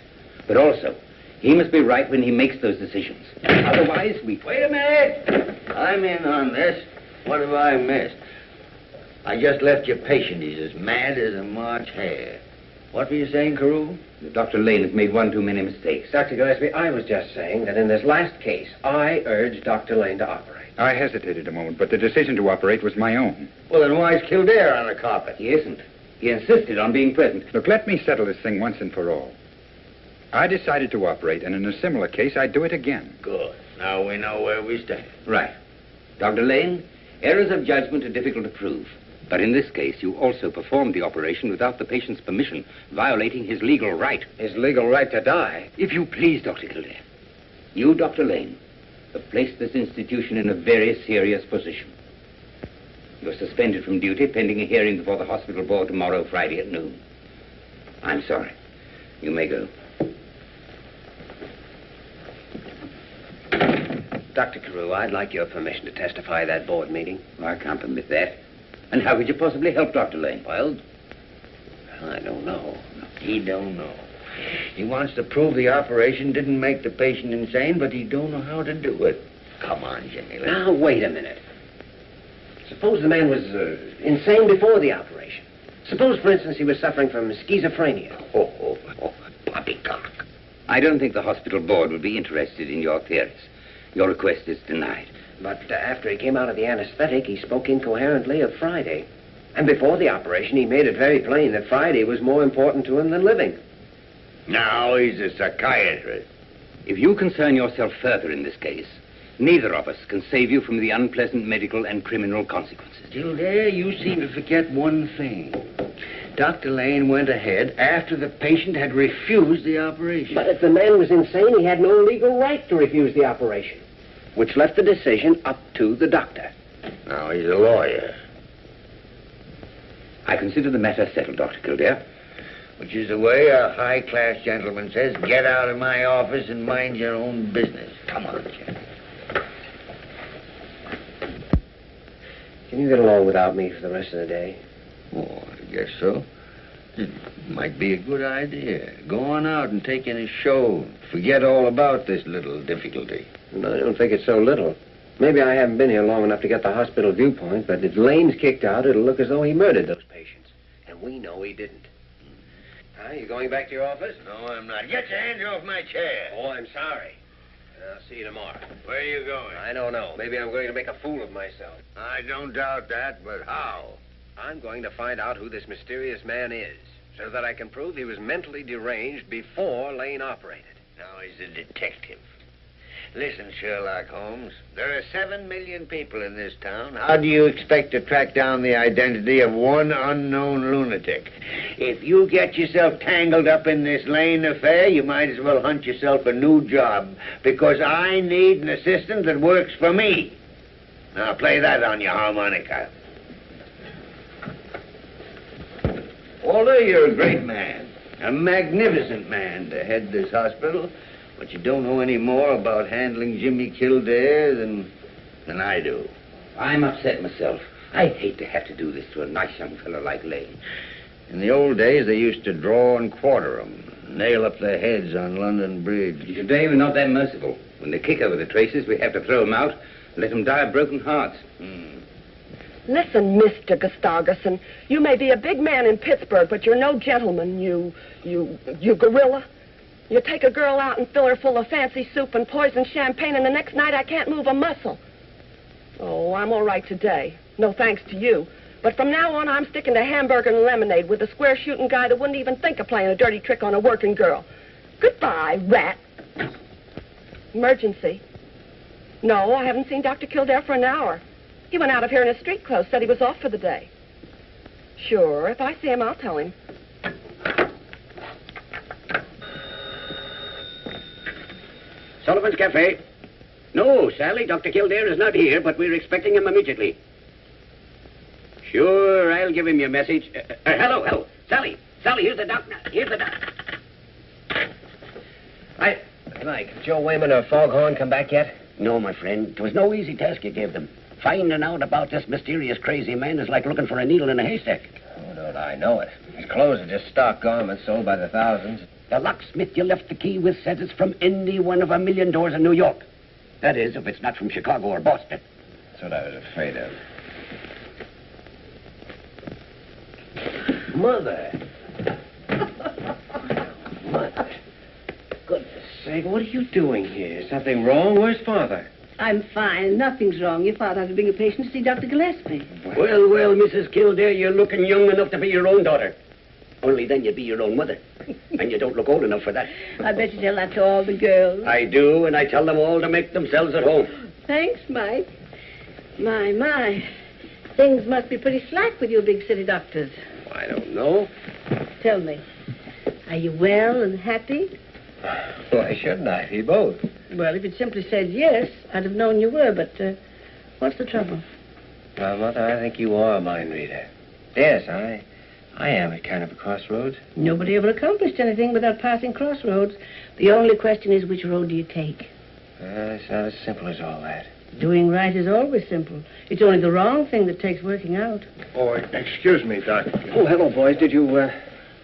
But also, he must be right when he makes those decisions. Otherwise, we... Wait a minute. I'm in on this. What have I missed? I just left your patient. He's as mad as a March hare. What were you saying, Carew? Dr. Lane has made one too many mistakes. Dr. Gillespie, I was just saying that in this last case, I urged Dr. Lane to operate. I hesitated a moment, but the decision to operate was my own. Well, then why is Kildare on the carpet? He isn't. He insisted on being present. Look, let me settle this thing once and for all. I decided to operate, and in a similar case, I'd do it again. Good. Now we know where we stand. Right. Dr. Lane, errors of judgment are difficult to prove. But in this case, you also performed the operation without the patient's permission, violating his legal right. His legal right to die? If you please, Dr. Kildare. You, Dr. Lane, have placed this institution in a very serious position. You're suspended from duty pending a hearing before the hospital board tomorrow, Friday at noon. I'm sorry. You may go. Dr. Carew, I'd like your permission to testify at that board meeting. I can't permit that. And how could you possibly help Dr. Lane? Well, I don't know. He don't know. He wants to prove the operation didn't make the patient insane, but he don't know how to do it. Come on, Jimmy. Now, wait a minute. Suppose the man was insane before the operation. Suppose, for instance, he was suffering from schizophrenia. Oh, poppycock. I don't think the hospital board would be interested in your theories. Your request is denied. But after he came out of the anesthetic, he spoke incoherently of Friday. And before the operation, he made it very plain that Friday was more important to him than living. Now he's a psychiatrist. If you concern yourself further in this case, neither of us can save you from the unpleasant medical and criminal consequences. Kildare, you seem to forget one thing. Dr. Lane went ahead after the patient had refused the operation. But if the man was insane, he had no legal right to refuse the operation, which left the decision up to the doctor. Now he's a lawyer. I consider the matter settled, Dr. Kildare. Which is the way a high-class gentleman says, get out of my office and mind your own business. Come on, Jim. Can you get along without me for the rest of the day? Oh, I guess so. It might be a good idea. Go on out and take in a show. Forget all about this little difficulty. No, I don't think it's so little. Maybe I haven't been here long enough to get the hospital viewpoint, but if Lane's kicked out, it'll look as though he murdered those patients. And we know he didn't. You going back to your office? No, I'm not. Get your hands off my chair. Oh, I'm sorry. I'll see you tomorrow. Where are you going? I don't know. Maybe I'm going to make a fool of myself. I don't doubt that, but how? I'm going to find out who this mysterious man is, so that I can prove he was mentally deranged before Lane operated. Now he's a detective. Listen, Sherlock Holmes, there are 7 million people in this town. How do you expect to track down the identity of one unknown lunatic? If you get yourself tangled up in this Lane affair, you might as well hunt yourself a new job, because I need an assistant that works for me. Now play that on your harmonica. Walter, you're a great man, a magnificent man to head this hospital. But you don't know any more about handling Jimmy Kildare than I do. I'm upset myself. I hate to have to do this to a nice young fellow like Lane. In the old days, they used to draw and quarter them, nail up their heads on London Bridge. Today, we're not that merciful. When they kick over the traces, we have to throw them out and let them die of broken hearts. Listen, Mr. Gustafson, you may be a big man in Pittsburgh, but you're no gentleman, you gorilla. You take a girl out and fill her full of fancy soup and poison champagne, and the next night I can't move a muscle. Oh, I'm all right today. No thanks to you. But from now on, I'm sticking to hamburger and lemonade with a square-shooting guy that wouldn't even think of playing a dirty trick on a working girl. Goodbye, rat. Emergency. No, I haven't seen Dr. Kildare for an hour. He went out of here in his street clothes, said he was off for the day. Sure, if I see him, I'll tell him. Sullivan's Cafe. No, Sally, Dr. Kildare is not here, but we're expecting him immediately. Sure, I'll give him your message. Hello. Sally, here's the doctor. Mike, Joe Wayman or Foghorn come back yet? No, my friend. It was no easy task you gave them. Finding out about this mysterious crazy man is like looking for a needle in a haystack. Oh, don't I know it. His clothes are just stock garments sold by the thousands. The locksmith you left the key with says it's from any one of 1,000,000 doors in New York. That is, if it's not from Chicago or Boston. That's what I was afraid of. Mother. Mother. Goodness sake, what are you doing here? Is something wrong? Where's Father? I'm fine. Nothing's wrong. Your father has to bring a patient to see Dr. Gillespie. Well, Mrs. Kildare, you're looking young enough to be your own daughter. Only then you'd be your own mother. And you don't look old enough for that. I bet you tell that to all the girls. I do, and I tell them all to make themselves at home. Thanks, Mike. My. Things must be pretty slack with you big city doctors. I don't know. Tell me, are you well and happy? Why shouldn't I be both? Well, if you'd simply said yes, I'd have known you were, but what's the trouble? Well, Mother, I think you are a mind reader. Yes, I am at kind of a crossroads. Nobody ever accomplished anything without passing crossroads. The only question is, which road do you take? It's not as simple as all that. Doing right is always simple. It's only the wrong thing that takes working out. Oh, excuse me, Doc. Oh, hello, boys. Did you,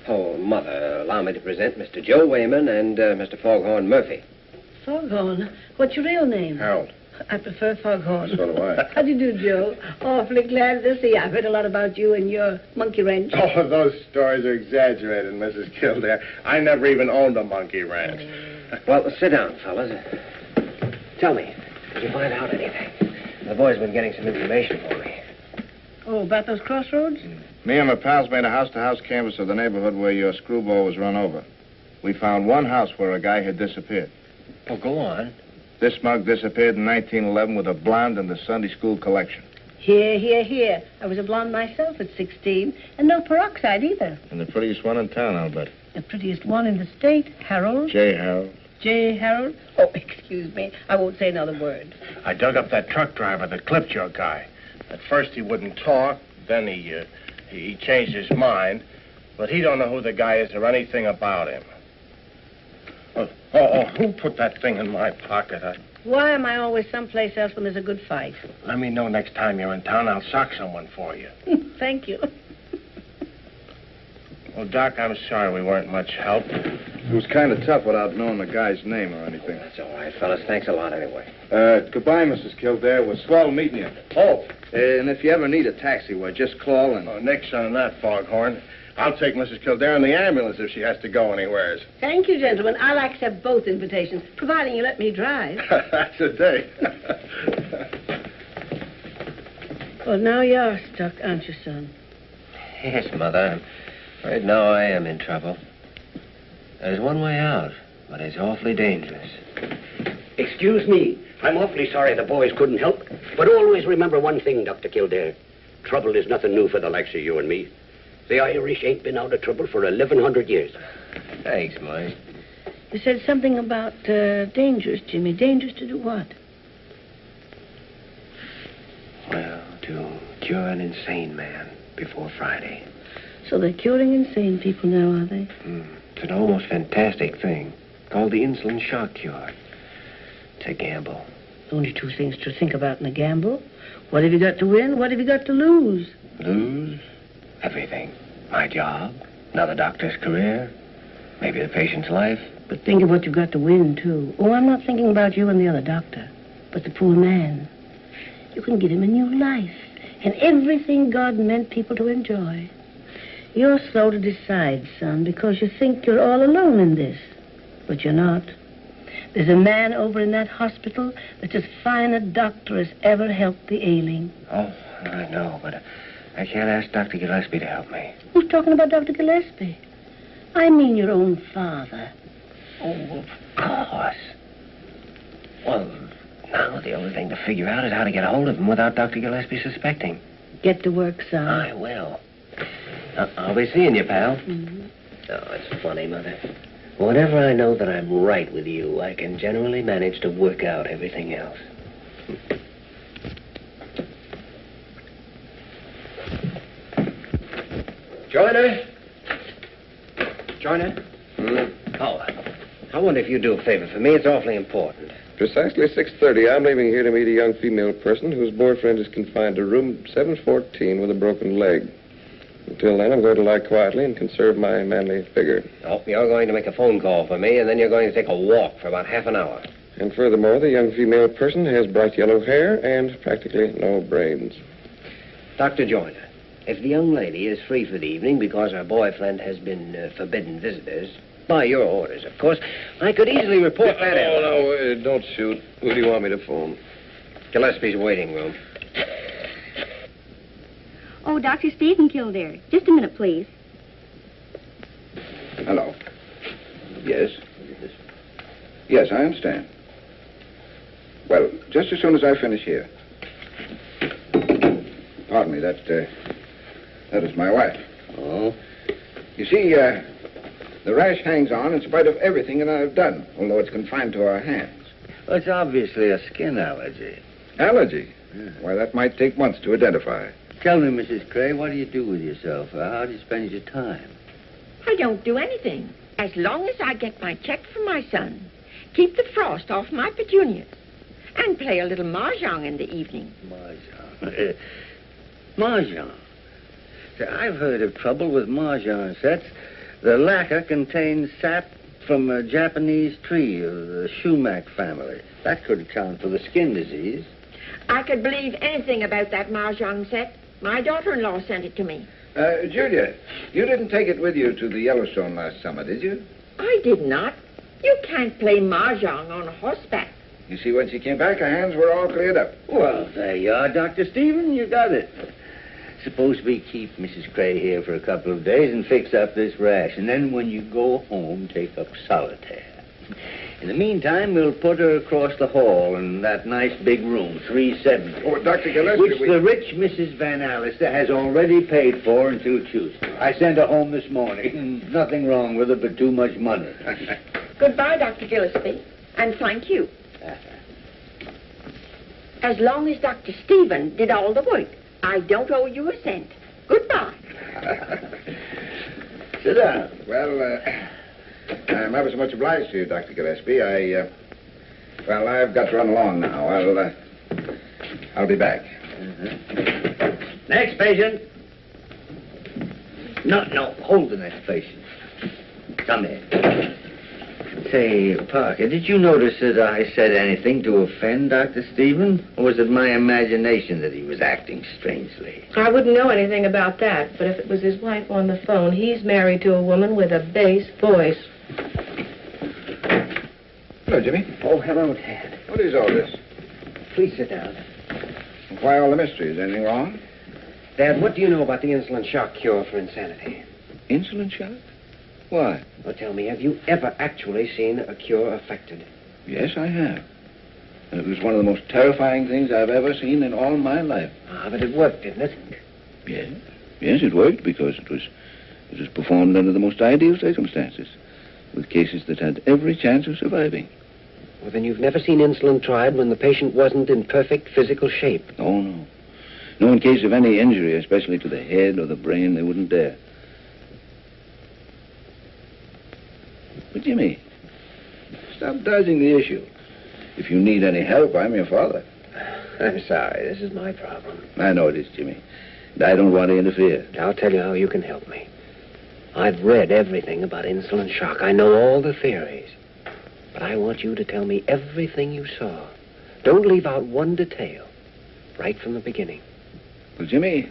Oh, Mother, allow me to present Mr. Joe Wayman and Mr. Foghorn Murphy. Foghorn? What's your real name? Harold. I prefer Foghorn. So do I. How do you do, Joe? Awfully glad to see you. I've heard a lot about you and your monkey wrench. Oh, those stories are exaggerated, Mrs. Kildare. I never even owned a monkey ranch. Well, sit down, fellas. Tell me, did you find out anything? The boys have been getting some information for me. Oh, about those crossroads? Me and my pals made a house-to-house canvass of the neighborhood where your screwball was run over. We found one house where a guy had disappeared. Oh, go on. This mug disappeared in 1911 with a blonde in the Sunday school collection. Here. I was a blonde myself at 16, and no peroxide either. And the prettiest one in town, I'll bet. The prettiest one in the state, Harold. J. Harold. J. Harold? Oh, excuse me. I won't say another word. I dug up that truck driver that clipped your guy. At first he wouldn't talk, then he changed his mind, but he don't know who the guy is or anything about him. Who put that thing in my pocket? Why am I always someplace else when there's a good fight? Let me know next time you're in town. I'll sock someone for you. Thank you. Well, Doc, I'm sorry we weren't much help. It was kind of tough without knowing the guy's name or anything. That's all right, fellas. Thanks a lot anyway. Goodbye, Mrs. Kildare. It was swell meeting you. Oh. And if you ever need a taxi, well, just call and... Oh, nix on that, Foghorn. I'll take Mrs. Kildare in the ambulance if she has to go anywheres. Thank you, gentlemen. I'll accept both invitations, providing you let me drive. That's a date. Well, now you're stuck, aren't you, son? Yes, Mother. Right now I am in trouble. There's one way out, but it's awfully dangerous. Excuse me. I'm awfully sorry the boys couldn't help. But always remember one thing, Dr. Kildare. Trouble is nothing new for the likes of you and me. The Irish ain't been out of trouble for 1,100 years. Thanks, Mike. You said something about dangerous, Jimmy. Dangerous to do what? Well, to cure an insane man before Friday. So they're curing insane people now, are they? It's an almost fantastic thing called the insulin shock cure. It's a gamble. Only two things to think about in a gamble. What have you got to win? What have you got to lose? Lose? Everything. My job, another doctor's career, maybe the patient's life. But think of what you've got to win, too. Oh, I'm not thinking about you and the other doctor, but the poor man. You can give him a new life and everything God meant people to enjoy. You're slow to decide, son, because you think you're all alone in this. But you're not. There's a man over in that hospital that's as fine a doctor as ever helped the ailing. Oh, I know, but I can't ask Dr. Gillespie to help me. Who's talking about Dr. Gillespie? I mean your own father. Oh, of course. Well, now the only thing to figure out is how to get a hold of him without Dr. Gillespie suspecting. Get to work, son. I will. I'll be seeing you, pal. Mm-hmm. Oh, it's funny, Mother. Whenever I know that I'm right with you, I can generally manage to work out everything else. Joyner? Joyner? Oh, I wonder if you'd do a favor for me. It's awfully important. Precisely 6:30. I'm leaving here to meet a young female person whose boyfriend is confined to room 714 with a broken leg. Until then, I'm going to lie quietly and conserve my manly figure. Oh, you're going to make a phone call for me, and then you're going to take a walk for about half an hour. And furthermore, the young female person has bright yellow hair and practically no brains. Dr. Joyner, if the young lady is free for the evening because her boyfriend has been forbidden visitors, by your orders, of course, I could easily report that out. Oh, no, don't shoot. Who do you want me to phone? Gillespie's waiting room. Oh, Dr. Stephen Kildare. Just a minute, please. Hello. Yes? Yes, I understand. Well, just as soon as I finish here. Pardon me, that is my wife. Oh? You see, the rash hangs on in spite of everything that I've done, although it's confined to our hands. Well, it's obviously a skin allergy. Allergy? Yeah. Why, that might take months to identify. Tell me, Mrs. Gray, what do you do with yourself? How do you spend your time? I don't do anything, as long as I get my check from my son, keep the frost off my petunias, and play a little mahjong in the evening. Mahjong? Mahjong? See, I've heard of trouble with mahjong sets. The lacquer contains sap from a Japanese tree of the Shumac family. That could account for the skin disease. I could believe anything about that mahjong set. My daughter-in-law sent it to me. Julia, you didn't take it with you to the Yellowstone last summer, did you? I did not. You can't play mahjong on horseback. You see, when she came back, her hands were all cleared up. Well, there you are, Dr. Stephen. You got it. Suppose we keep Mrs. Gray here for a couple of days and fix up this rash, and then when you go home, take up solitaire. In the meantime, we'll put her across the hall in that nice big room, 370. Oh, Dr. Gillespie, which the rich Mrs. Van Allister has already paid for until Tuesday. I sent her home this morning. Nothing wrong with her, but too much money. Goodbye, Dr. Gillespie, and thank you. As long as Dr. Stephen did all the work, I don't owe you a cent. Goodbye. Sit down. Well, I'm ever so much obliged to you, Dr. Gillespie. I've got to run along now. I'll be back. Next patient. No, hold the next patient. Come here. Say, Parker, did you notice that I said anything to offend Dr. Stephen? Or was it my imagination that he was acting strangely? I wouldn't know anything about that, but if it was his wife on the phone, he's married to a woman with a bass voice. Hello, Jimmy. Oh, hello, Dad. What is all this? Please sit down. Why all the mystery? Is anything wrong? Dad, what do you know about the insulin shock cure for insanity? Insulin shock? Why? Well, tell me, have you ever actually seen a cure effected? Yes, I have. And it was one of the most terrifying things I've ever seen in all my life. Ah, but it worked, didn't it? Yes. Yes, it worked because it was performed under the most ideal circumstances, with cases that had every chance of surviving. Well, then you've never seen insulin tried when the patient wasn't in perfect physical shape. Oh, no. No, in case of any injury, especially to the head or the brain, they wouldn't dare. But, Jimmy, stop dodging the issue. If you need any help, I'm your father. I'm sorry. This is my problem. I know it is, Jimmy. And I don't want to interfere. I'll tell you how you can help me. I've read everything about insulin shock. I know all the theories. But I want you to tell me everything you saw. Don't leave out one detail. Right from the beginning. Well, Jimmy,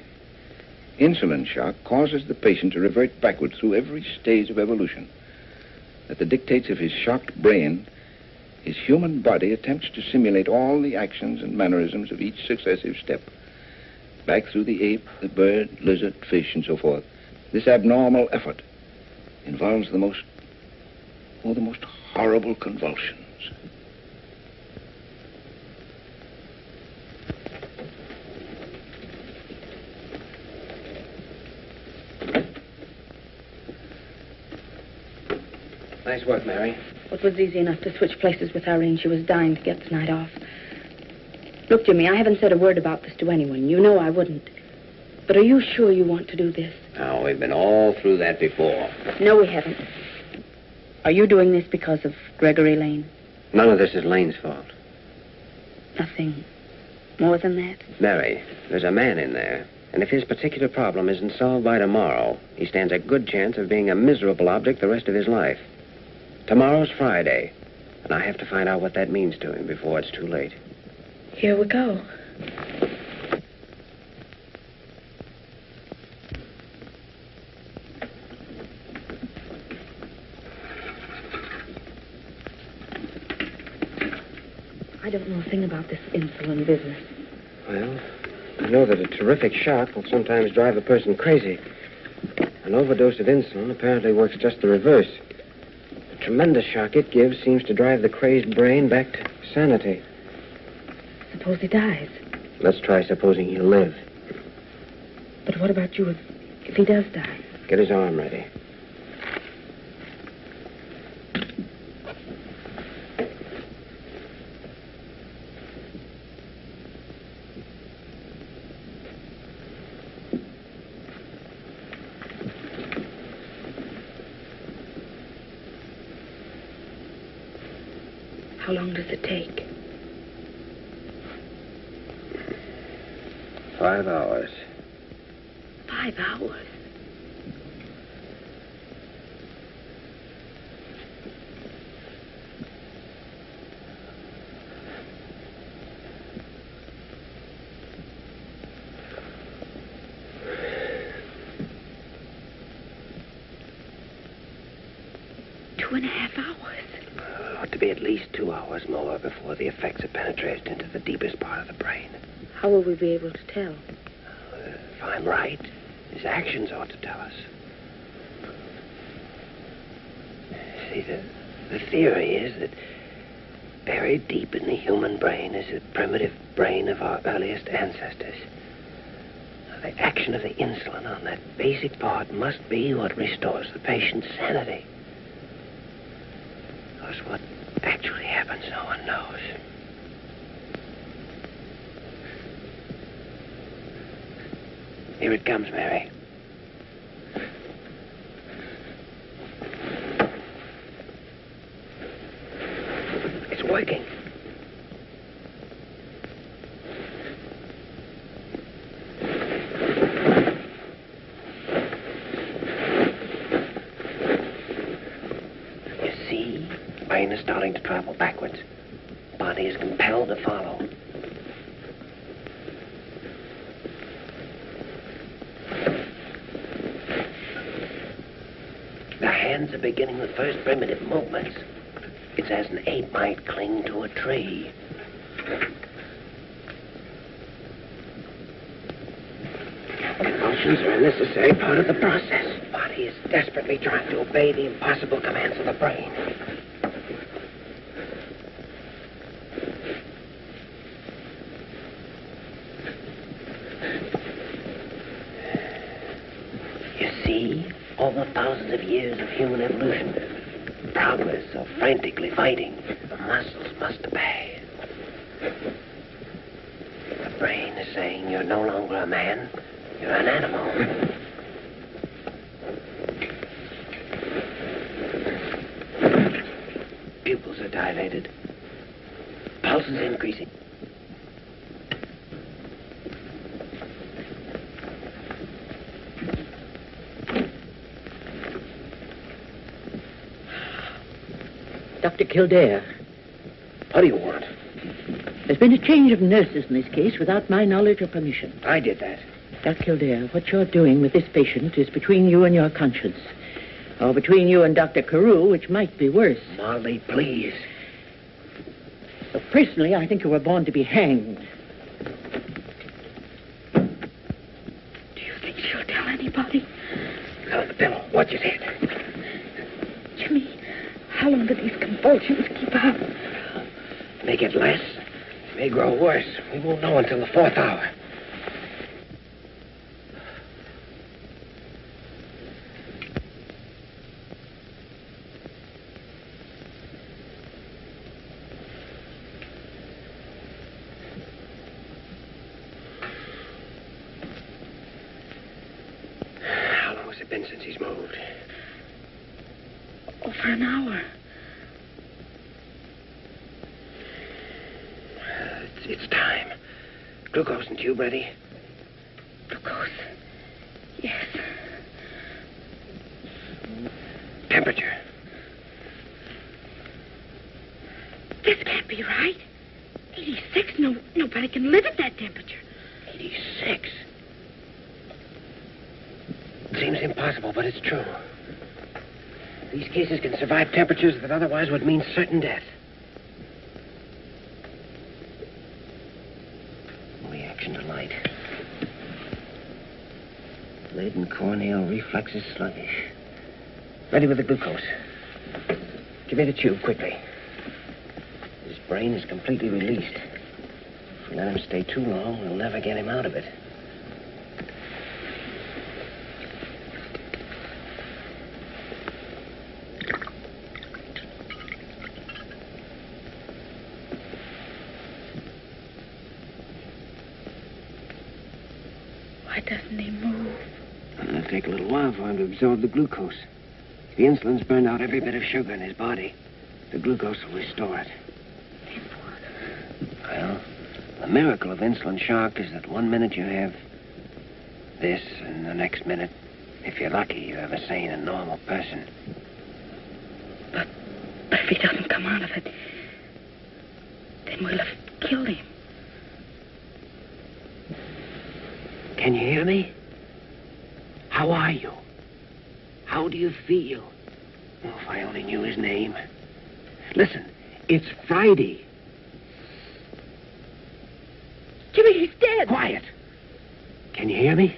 insulin shock causes the patient to revert backward through every stage of evolution. At the dictates of his shocked brain, His human body attempts to simulate all the actions and mannerisms of each successive step. Back through the ape, the bird, lizard, fish, and so forth. This abnormal effort involves the most horrible convulsions. Nice work, Mary. It was easy enough to switch places with Ayres. She was dying to get the night off. Look, Jimmy, I haven't said a word about this to anyone. You know I wouldn't. But are you sure you want to do this? Oh, we've been all through that before. No, we haven't. Are you doing this because of Gregory Lane? None of this is Lane's fault. Nothing more than that? Mary, there's a man in there. And if his particular problem isn't solved by tomorrow, he stands a good chance of being a miserable object the rest of his life. Tomorrow's Friday, and I have to find out what that means to him before it's too late. Here we go. I don't know a thing about this insulin business. Well, I know that a terrific shock will sometimes drive a person crazy. An overdose of insulin apparently works just the reverse. The tremendous shock it gives seems to drive the crazed brain back to sanity. Suppose he dies. Let's try supposing he'll live. But what about you if he does die? Get his arm ready. How long does it take? 5 hours. 5 hours? Two and a half hours? Ought to be at least 2 hours more before the effects have penetrated into the deepest part of the brain. How will we be able to tell? If I'm right, his actions ought to tell us. See, the theory is that buried deep in the human brain is a primitive brain of our earliest ancestors. The action of the insulin on that basic part must be what restores the patient's sanity. Because what actually happens, no one knows. Here it comes, Mary. It's working. You see, the brain is starting to travel backwards. The body is compelled to follow. The hands are beginning the first primitive movements. It's as an ape might cling to a tree. Convulsions are a necessary part of the process. The body is desperately trying to obey the impossible commands of the brain. You see, all the thousands of years of human evolution, progress of frantically fighting, the muscles must obey. The brain is saying you're no longer a man, you're an animal. Pupils are dilated. Pulse is increasing. Dr. Kildare. What do you want? There's been a change of nurses in this case without my knowledge or permission. I did that. Dr. Kildare, what you're doing with this patient is between you and your conscience. Or between you and Dr. Carew, which might be worse. Molly, please. But personally, I think you were born to be hanged. Do you think she'll tell anybody? On the pillow. Watch his head. Jimmy, how long do these convulsions keep up? May get less. May grow worse. We won't know until the 4th hour. How long has it been since he's moved? Over an hour. It's time. Glucose and tube ready? Glucose. Yes. Temperature. This can't be right. 86? Nobody can live at that temperature. 86. It seems impossible, but it's true. These cases can survive temperatures that otherwise would mean certain death. Reaction to light. Latent corneal reflexes sluggish. Ready with the glucose. Give me the tube quickly. His brain is completely released. If we let him stay too long, we'll never get him out of it. Why doesn't he move? It'll take a little while for him to absorb the glucose. The insulin's burned out every bit of sugar in his body. The glucose will restore it. Well, the miracle of insulin shock is that 1 minute you have this, and the next minute, if you're lucky, you have a sane and normal person. But if he doesn't come out of it, then we'll have killed him. Can you hear me? How are you? How do you feel? Oh, if I only knew his name. Listen, it's Friday. Jimmy, he's dead. Quiet. Can you hear me?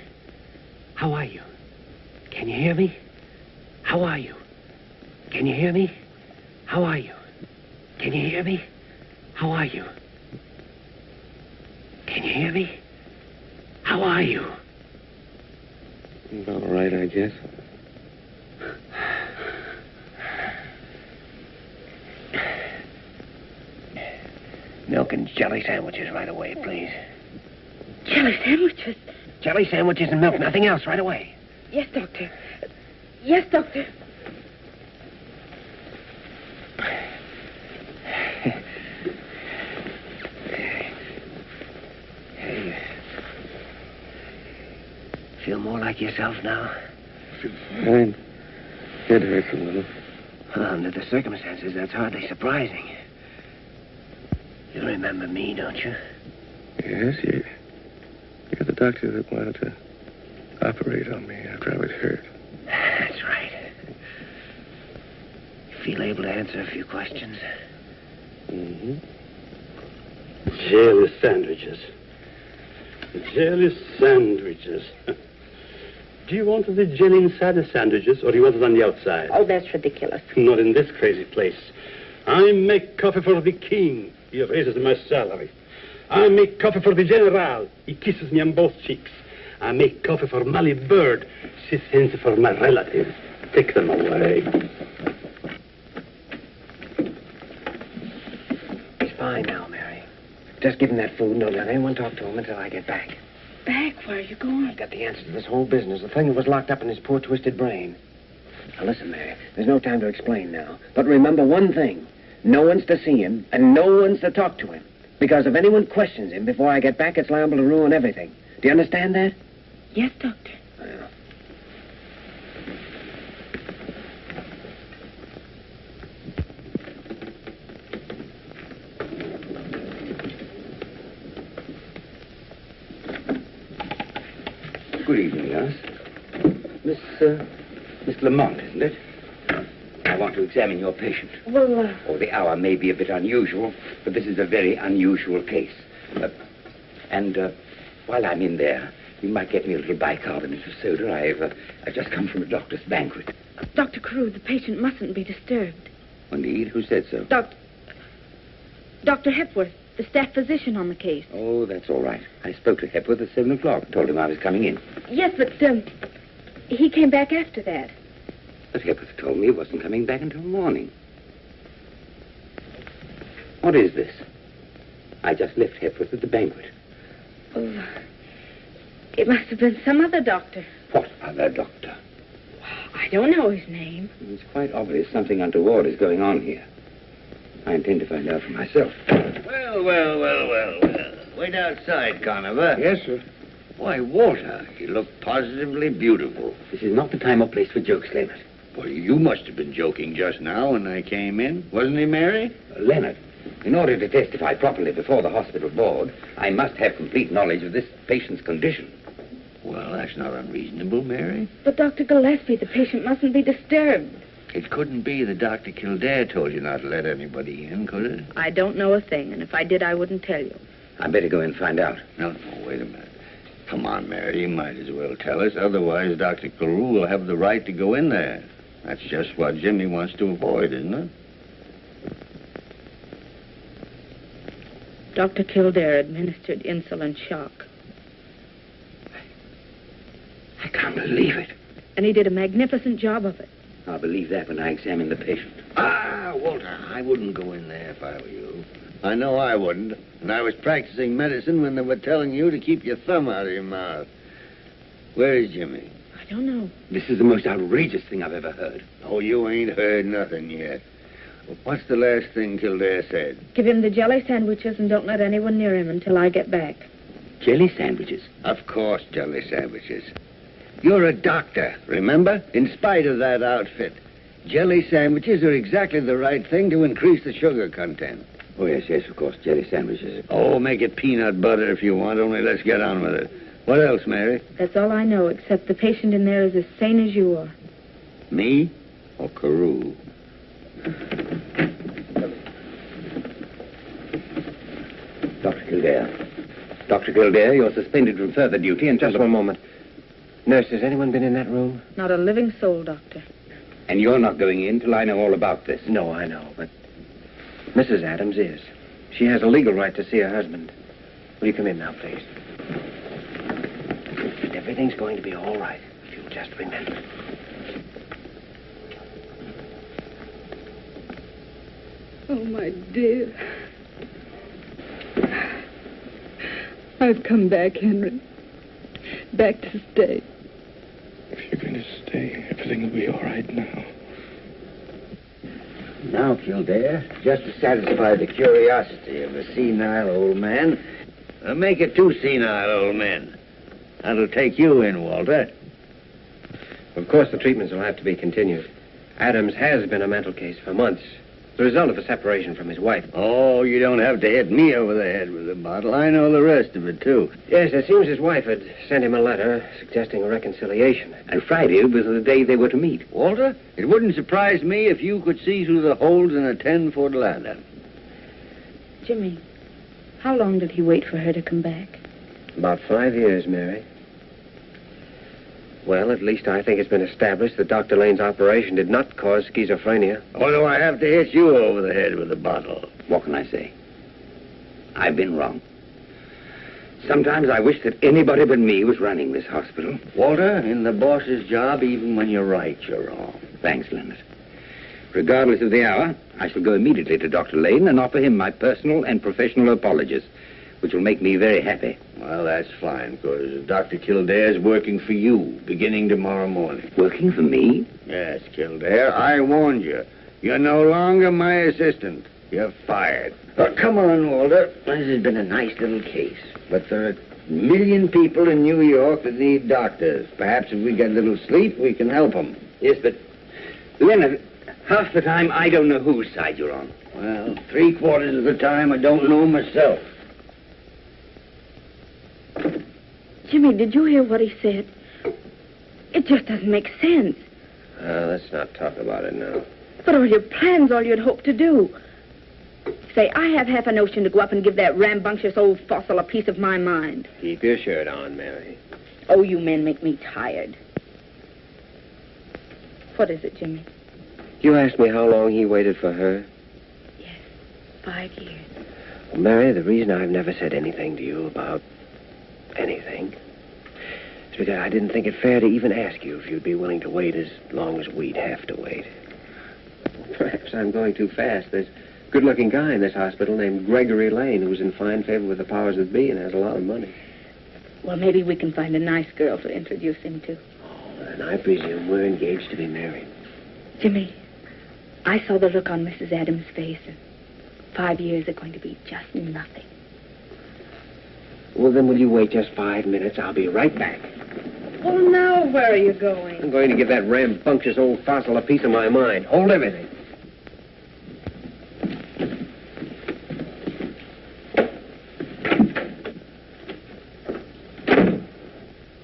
How are you? Can you hear me? How are you? Can you hear me? How are you? Can you hear me? How are you? Can you hear me? How are you? All right, I guess. Milk and jelly sandwiches right away, please. Jelly sandwiches? Jelly sandwiches and milk, nothing else, right away. Yes, Doctor. Yes, Doctor. Hey, feel more like yourself now? Fine. It hurts a little. Under the circumstances, that's hardly surprising. You remember me, don't you? Yes, you're the doctor that wanted to operate on me after I was hurt. That's right. You feel able to answer a few questions? Mm-hmm. Jelly sandwiches. Jelly sandwiches. Do you want the jelly inside the sandwiches, or do you want it on the outside? Oh, that's ridiculous. Not in this crazy place. I make coffee for the king. He raises my salary. I make coffee for the general. He kisses me on both cheeks. I make coffee for Molly Bird. She sends it for my relatives. Take them away. He's fine now, Mary. Just give him that food and don't let anyone talk to him until I get back. Back? Where are you going? I've got the answer to this whole business, the thing that was locked up in his poor, twisted brain. Now, listen, Mary, there's no time to explain now. But remember one thing. No one's to see him, and no one's to talk to him. Because if anyone questions him before I get back, it's liable to ruin everything. Do you understand that? Yes, Doctor. Well. Good evening, Ayres. Miss Lamont, isn't it? I want to examine your patient. Well, Oh, the hour may be a bit unusual, but this is a very unusual case. While I'm in there, you might get me a little bicarbonate of soda. I've just come from a doctor's banquet. Dr. Carew, the patient mustn't be disturbed. Indeed? Who said so? Dr. Hepworth, the staff physician on the case. Oh, that's all right. I spoke to Hepworth at 7 o'clock. Told him I was coming in. Yes, but he came back after that. But Hepworth told me he wasn't coming back until morning. What is this? I just left Hepworth at the banquet. Oh, it must have been some other doctor. What other doctor? I don't know his name. It's quite obvious something untoward is going on here. I intend to find out for myself. Well. Wait outside, Conover. Yes, sir. Why, Walter, you look positively beautiful. This is not the time or place for jokes, Leonard. Well, you must have been joking just now when I came in. Wasn't he, Mary? Leonard, in order to testify properly before the hospital board, I must have complete knowledge of this patient's condition. Well, that's not unreasonable, Mary. But Dr. Gillespie, the patient mustn't be disturbed. It couldn't be that Dr. Kildare told you not to let anybody in, could it? I don't know a thing, and if I did, I wouldn't tell you. I better go and find out. No, wait a minute. Come on, Mary, you might as well tell us. Otherwise, Dr. Carew will have the right to go in there. That's just what Jimmy wants to avoid, isn't it? Dr. Kildare administered insulin shock. I can't believe it. And he did a magnificent job of it. I'll believe that when I examine the patient. Walter, I wouldn't go in there if I were you. I know I wouldn't. And I was practicing medicine when they were telling you to keep your thumb out of your mouth. Where is Jimmy? I don't know. This is the most outrageous thing I've ever heard. Oh, you ain't heard nothing yet. What's the last thing Kildare said? Give him the jelly sandwiches and don't let anyone near him until I get back. Jelly sandwiches? Of course, jelly sandwiches. You're a doctor, remember? In spite of that outfit. Jelly sandwiches are exactly the right thing to increase the sugar content. Oh, yes, of course, jelly sandwiches. Oh, make it peanut butter if you want, only let's get on with it. What else, Mary? That's all I know, except the patient in there is as sane as you are. Me or Carew? Dr. Kildare. Dr. Kildare, you're suspended from further duty until... Just one moment. Nurse, has anyone been in that room? Not a living soul, Doctor. And you're not going in till I know all about this? No, I know, but Mrs. Adams is. She has a legal right to see her husband. Will you come in now, please? Everything's going to be all right, if you'll just remember. Oh, my dear. I've come back, Henry. Back to stay. If you're going to stay, everything will be all right now. Now, Kildare, just to satisfy the curiosity of a senile old man, make it 2 senile old men. That'll take you in, Walter. Of course, the treatments will have to be continued. Adams has been a mental case for months. The result of a separation from his wife. Oh, you don't have to hit me over the head with a bottle. I know the rest of it, too. Yes, it seems his wife had sent him a letter suggesting a reconciliation. And Friday was the day they were to meet. Walter, it wouldn't surprise me if you could see through the holes in a 10-foot ladder. Jimmy, how long did he wait for her to come back? About 5 years, Mary. Well, at least I think it's been established that Dr. Lane's operation did not cause schizophrenia. Although I have to hit you over the head with a bottle. What can I say? I've been wrong. Sometimes I wish that anybody but me was running this hospital. Walter, in the boss's job, even when you're right, you're wrong. Thanks, Leonard. Regardless of the hour, I shall go immediately to Dr. Lane and offer him my personal and professional apologies, which will make me very happy. Well, that's fine, because Dr. Kildare's working for you, beginning tomorrow morning. Working for me? Yes, Kildare, I warned you. You're no longer my assistant. You're fired. But come on, Walter. This has been a nice little case. But there are 1 million people in New York that need doctors. Perhaps if we get a little sleep, we can help them. Yes, but, Leonard, half the time I don't know whose side you're on. Well, 3/4 of the time I don't know myself. Jimmy, did you hear what he said? It just doesn't make sense. Let's not talk about it now. But all your plans, all you'd hoped to do. Say, I have half a notion to go up and give that rambunctious old fossil a piece of my mind. Keep your shirt on, Mary. Oh, you men make me tired. What is it, Jimmy? You asked me how long he waited for her? 5 years. Well, Mary, the reason I've never said anything to you about anything is because I didn't think it fair to even ask you if you'd be willing to wait as long as we'd have to wait. Perhaps I'm going too fast. There's a good-looking guy in this hospital named Gregory Lane who's in fine favor with the powers that be and has a lot of money. Well, maybe we can find a nice girl to introduce him to. And I presume we're engaged to be married. Jimmy, I saw the look on Mrs. Adams' face, and 5 years are going to be just nothing. Well, then will you wait just 5 minutes? I'll be right back. Well, now where are you going? I'm going to give that rambunctious old fossil a piece of my mind. Hold everything.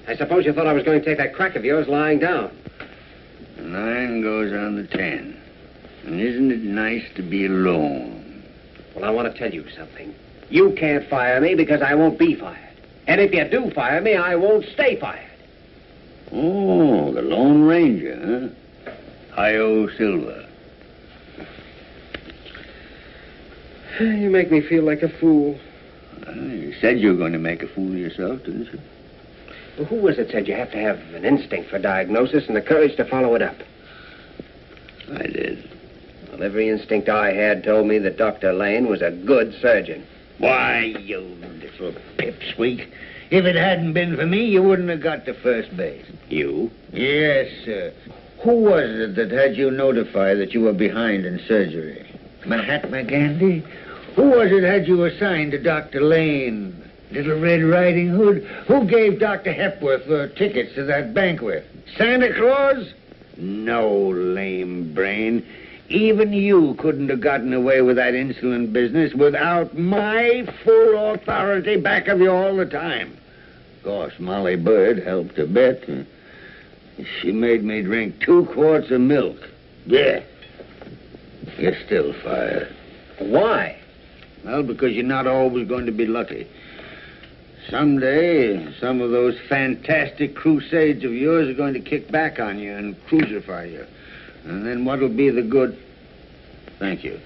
I suppose you thought I was going to take that crack of yours lying down. 9 goes on the 10. And isn't it nice to be alone? Well, I want to tell you something. You can't fire me because I won't be fired. And if you do fire me, I won't stay fired. Oh, the Lone Ranger, huh? Hi-Yo Silver. You make me feel like a fool. You said you were going to make a fool of yourself, didn't you? Well, who was it said you have to have an instinct for diagnosis and the courage to follow it up? I did. Well, every instinct I had told me that Dr. Lane was a good surgeon. Why, you little pipsqueak. If it hadn't been for me, you wouldn't have got to first base. You? Yes, sir. Who was it that had you notify that you were behind in surgery? Mahatma Gandhi? Who was it had you assigned to Dr. Lane? Little Red Riding Hood? Who gave Dr. Hepworth tickets to that banquet? Santa Claus? No, lame brain. Even you couldn't have gotten away with that insolent business without my full authority back of you all the time. Of course, Molly Bird helped a bit. She made me drink 2 quarts of milk. Yeah. You're still fired. Why? Well, because you're not always going to be lucky. Someday, some of those fantastic crusades of yours are going to kick back on you and crucify you. And then what'll be the good... Thank you.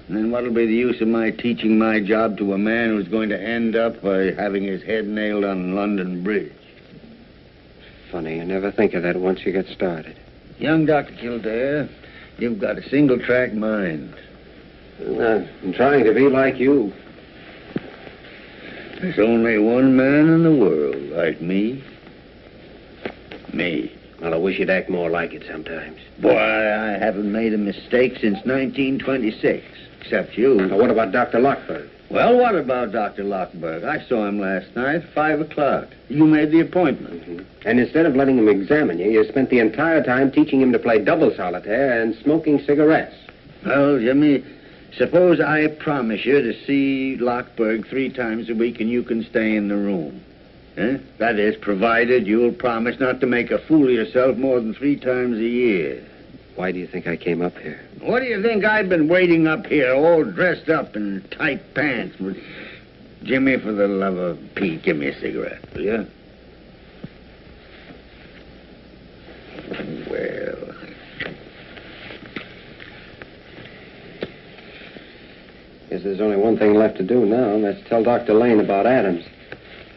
And then what'll be the use of my teaching my job to a man who's going to end up by having his head nailed on London Bridge? Funny, you never think of that once you get started. Young Dr. Kildare, you've got a single-track mind. Well, I'm trying to be like you. There's only one man in the world like me. Me. Well, I wish you'd act more like it sometimes. Boy, I haven't made a mistake since 1926, except you. Now, what about Dr. Lockberg? Well, what about Dr. Lockberg? I saw him last night, 5 o'clock. You made the appointment. Mm-hmm. And instead of letting him examine you, you spent the entire time teaching him to play double solitaire and smoking cigarettes. Well, Jimmy, suppose I promise you to see Lockberg 3 times a week and you can stay in the room. Eh? That is, provided you'll promise not to make a fool of yourself more than 3 times a year. Why do you think I came up here? What do you think I've been waiting up here, all dressed up in tight pants? Jimmy, for the love of Pete, give me a cigarette, will you? Well... Guess there's only one thing left to do now, and that's tell Dr. Lane about Adams.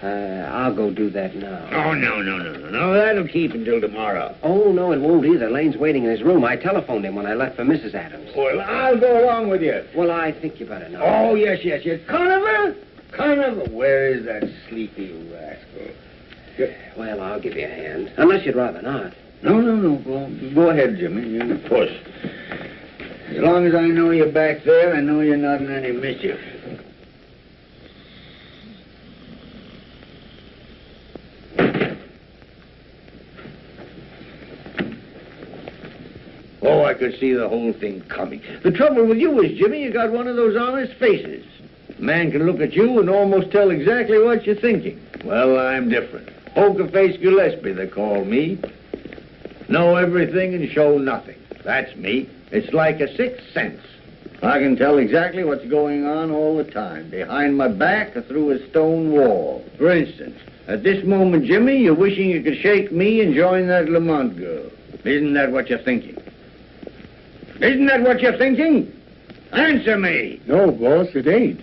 I'll go do that now. Oh, no. That'll keep until tomorrow. Oh, no, it won't either. Lane's waiting in his room. I telephoned him when I left for Mrs. Adams. Well, I'll go along with you. Well, I think you better know. Oh, yes. Conover? Where is that sleepy rascal? Well, I'll give you a hand. Unless you'd rather not. No. Go ahead, Jimmy. You push. As long as I know you're back there, I know you're not in any mischief. Oh, I could see the whole thing coming. The trouble with you is, Jimmy, you got one of those honest faces. A man can look at you and almost tell exactly what you're thinking. Well, I'm different. Poker-faced Gillespie, they call me. Know everything and show nothing. That's me. It's like a sixth sense. I can tell exactly what's going on all the time, behind my back or through a stone wall. For instance, at this moment, Jimmy, you're wishing you could shake me and join that Lamont girl. Isn't that what you're thinking? Isn't that what you're thinking? Answer me. No, boss, it ain't.